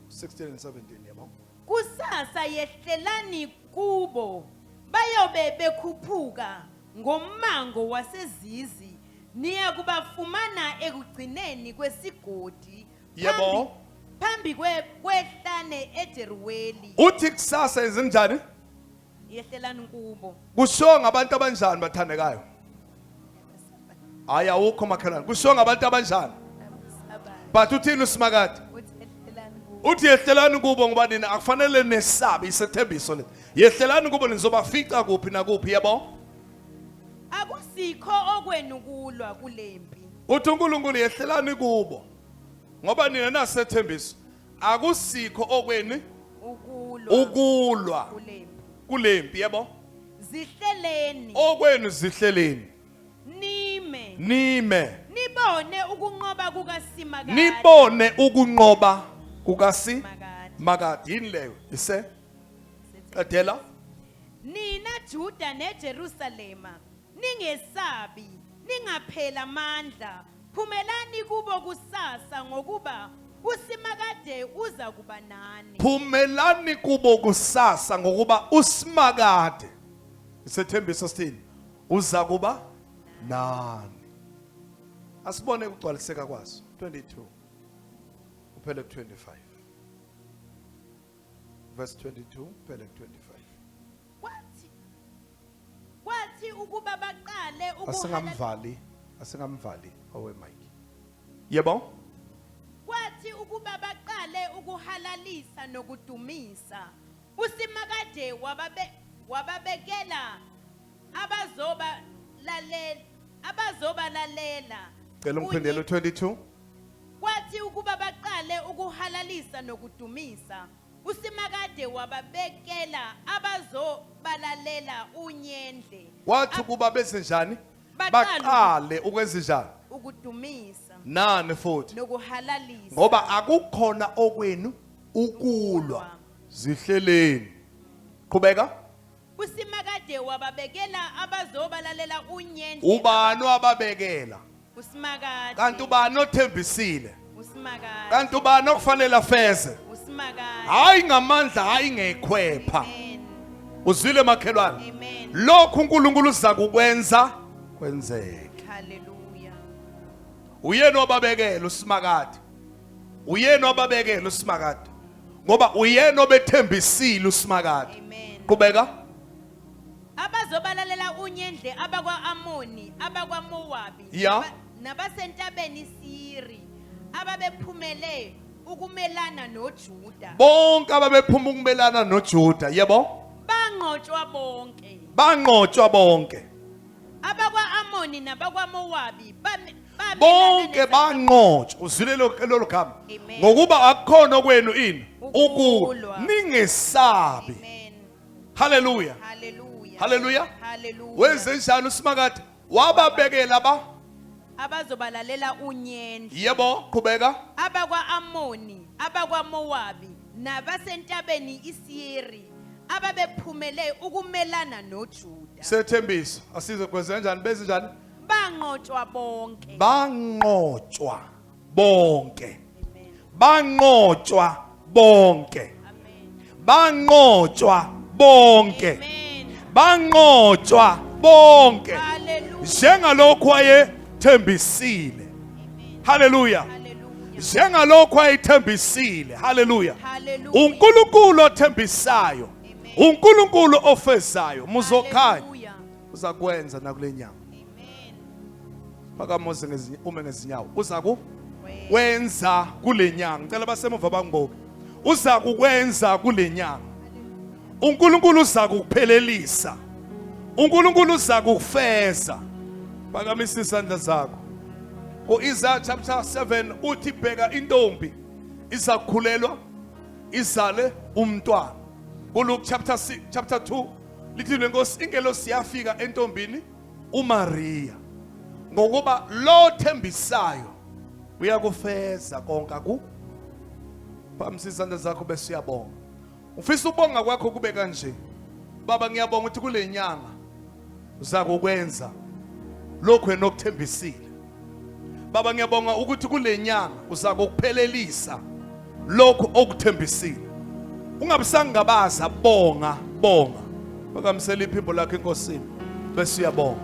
16 and 17 yebo. Kusasa yehlelani kubo bayobe bekhuphuka ngommango waseZizi niya kubafumana ekugcineni kwesigodi. Yebo. Phambi kwehlane eJeruweli. Uthi kusasa izinjani? Yehlelani kubo. Kusho ngabantu abanjani bathandekayo? Aya ukho makhelwane. Kusho ngabantu abanjani? But uthini uSimakade? Uthi yehlelani kubo ngoba nina akufanele nesabi isethembiso le. Yehlelani kubo nizobafica kuphi nakuphi yebo? Akusikho okwenu kulwa kulempi. Uthi uNkulunkulu yehlelani kubo. Ngoba nina nasethembiso akusikho okwenu ukulwa kulempi yebo? Zihleleni. Okwenu zihleleni. Nime. Nibone ukunqoba kukaSimakade. Nibone ukunqoba kukaSimakade. Yini leyo? Ise qedela. Nina Juda neJerusalema ningesabi, ningaphela amandla. Phumelani kubo kusasa ngokuba uSimakade uza kuba nani. Phumelani kubo kusasa ngokuba uSimakade isethembiso sithini? Uza kuba nani. Asibone ukugcwaliseka kwaso. 22 uphele 25. Verse 22 uphele 25. Kwathi ukuba baqale asingamvali owe mic. Yebo. Kwathi ukuba baqale ukuhalalisa nokudumisa, uSimakade wababekela abazobalalela. Cela umphindelo 22. Kwathi ukuba baqale ukuhalalisa nokudumisa, uSimakade wababekela abazobalalela unyendle. Wathi kuba besenjani? Baqale ukwenzenjani? Ukudumisa. Nani futhi? Nokuhalalisa. Ngoba akukhona okwenu ukulwa. Zihleleni. Qhubeka. uSimakade wababekela abazobalalela unyendle. Ubani wababekela? uSimakade. Kanti ubani othembisile? uSimakade. Kanti ubani okufanele afeze? uSimakade. Hayi ngamandla, hayi ngekhwepha. Amen. Uzwile makhelwane? Amen. Lokhu uNkulunkulu uza kukwenza kwenzeke. Hallelujah. Uyena obabekela uSimakade. Uyena obabekela uSimakade. Ngoba uyena obethembisile uSimakade. Amen. Qhubeka. Abazobalalela unyendle abakwa-Amoni, abakwaMowabi, Ya. nabasentabeni Siri, ababephumele ukumelana noJuda. Bonke ababephuma ukumelana noJuda, yebo? Banqotshwa bonke. Banqotshwa bonke. Abakwa-Amoni nabakwaMowabi bonke banqotshwa. Uzwile lolu gama? Amen. Ngokuba akukhona okwenu ini Ukulwa. ningesabi. Amen. Hallelujah. Hallelujah. Hallelujah. Hallelujah. Wenze njalo uSimakade? Wababekela ba? Abazobalalela unyendo. Yebo, qhubeka. Abakwa Amoni, abakwa Mowabi, nabasentabeni iSeiri, ababephumele ukumelana noJuda. Sethembisa. Asize kwenza kanjani? Bese njani? Banqotshwa bonke. Banqotshwa bonke. Amen. Banqotshwa bonke. Amen. Banqotshwa bonke. Amen. Banqotshwa bonke. Hallelujah. Njengalokhu wayethembisile. Amen. Hallelujah. Hallelujah. Njengalokhu wayethembisile. Hallelujah. Hallelujah. uNkulunkulu othembisayo, Amen. uNkulunkulu ofezayo, muzokhanya Hallelujah. uzakwenza nakule nyanga. Amen. Phakamoze ume ngezinyawo. Well, Wenza kule nyanga. Ngicela basemuva bangiboke. Uza kukwenza kule nyanga. uNkulunkulu uza kukuphelelisa. uNkulunkulu uza kukufeza. Phakamisa isandla zakho. Ku-Isaiah chapter 7 uthi bheka intombi iza kukhulelwa izale umntwana. Ku-Luke chapter 2 lithi lenkosi ingelosi yafika entombini uMaria. Ngokuba lo thembisayo uyakufeza konke ku. Phamisa izandla zakho bese uyabonga. Ufisa ubonga kwakho kube kanje. Baba ngiyabonga ukuthi kule nyanga uza kukwenza lokho enokuthembisile. Baba ngiyabonga ukuthi kule nyanga uza kukuphelelisa lokho okuthembisile. Ungabisangabaza bonga bonga. Phakamisela iphimbo lakho enkosini bese uyabonga.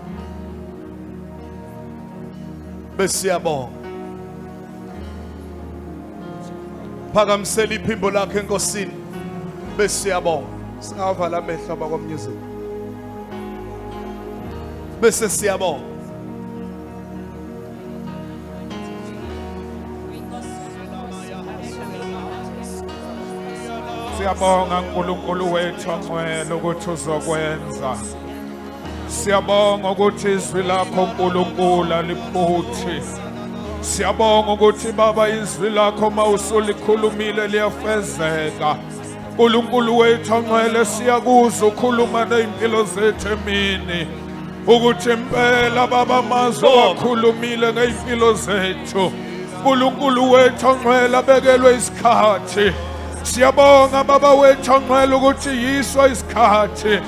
Bese uyabonga. Phakamisela iphimbo lakho enkosini bese uyabonga. Singavala amehlo abakwa music. Bese siyabonga. Siyabonga uNkulunkulu wethu ongcwele ukuthi uzokwenza. Siyabonga ukuthi izwi lakho uNkulunkulu aliphuthi. Siyabonga ukuthi Baba izwi lakho mawusulikhulumile liyafezeka. uNkulunkulu wethu ongcwele siyakuzwa ukhuluma neimpilo zethu emini. Ukuthi impela Baba amazwi wakhulumile ngeimpilo zethu. uNkulunkulu wethu ongcwele abekelwe isikhathi. Siyabonga Baba wethu ongcwele ukuthi yiswa isikhathi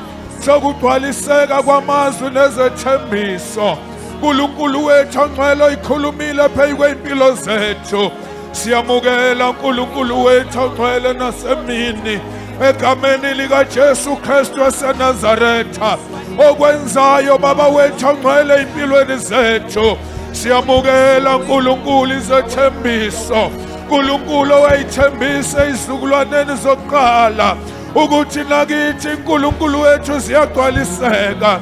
sokugcwaliseka kwamazwi nezethembiso. uNkulunkulu wethu ongcwele oyikhulumile phezu kweimpilo zethu. Siyamukela uNkulunkulu wethu ongcwele nasemini egameni likaJesu Kristu waseNazaretha okwenzayo Baba wethu ongcwele empilweni zethu. Siyamukela uNkulunkulu izethembiso. uNkulunkulu owayithembisa izizukulwaneni zokuqala ukuthi nakithi uNkulunkulu wethu ziyagcwaliseka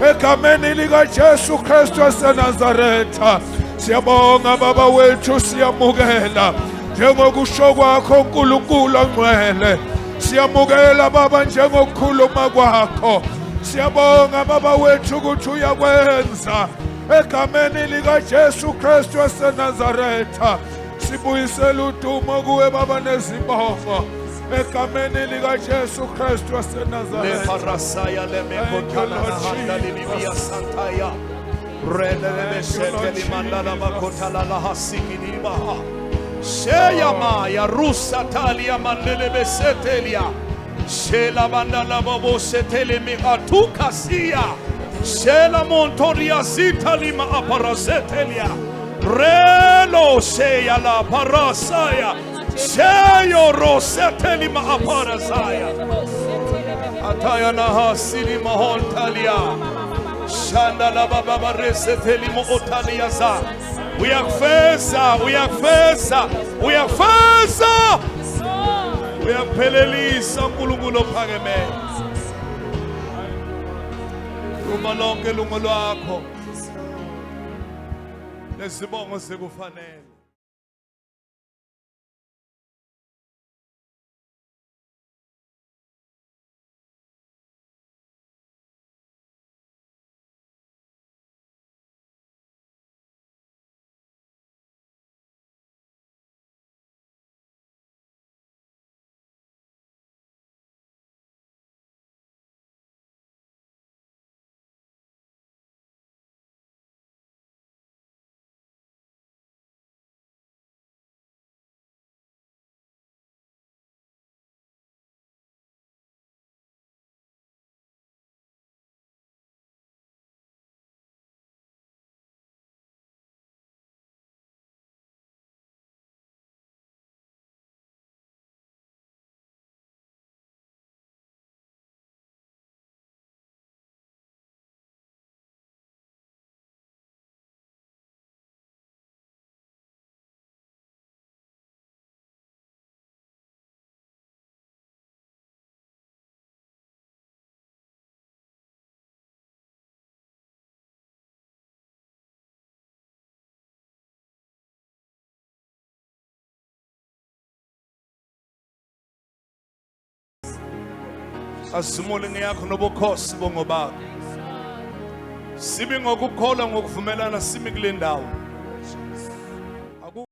egameni likaJesu Kristu waseNazaretha. Siyabonga Baba wethu, siyamukela njengokusho kwakho uNkulunkulu ongcwele. Siyamukela Baba njengokukhuluma kwakho. Siyabonga Baba wethu ukuthi uyakwenza egameni likaJesu Kristu waseNazaretha. Sibuyisela udumo kuwe Baba nezibongo egameni likaJesu Kristu waseNazaretha. Leparasaya lemekotana handa libia santaya. Rene lebesete limandala makotala la hasikini baha. Sheya maya rusa talia mandele besetelia. Shela bandala babo setele mi atuka siya. Shela montoria sita lima aparasetelia. Relo sheya la parasaya. Sheyo roseteli ma aparasaya. Ataya na hasili mahontalia. Shanda la baba reseteli mo otalia za. Uyakufeza, uyakufeza, uyakufeza. Uyakuphelelisa uNkulunkulu ophakemeyo. Uma lonke lungo lwakho nesibongo sekufanele. Azimule ngeyakho nobukhosi bongo bakho. Sibe ngokukholwa ngokuvumelana simi kule ndawo.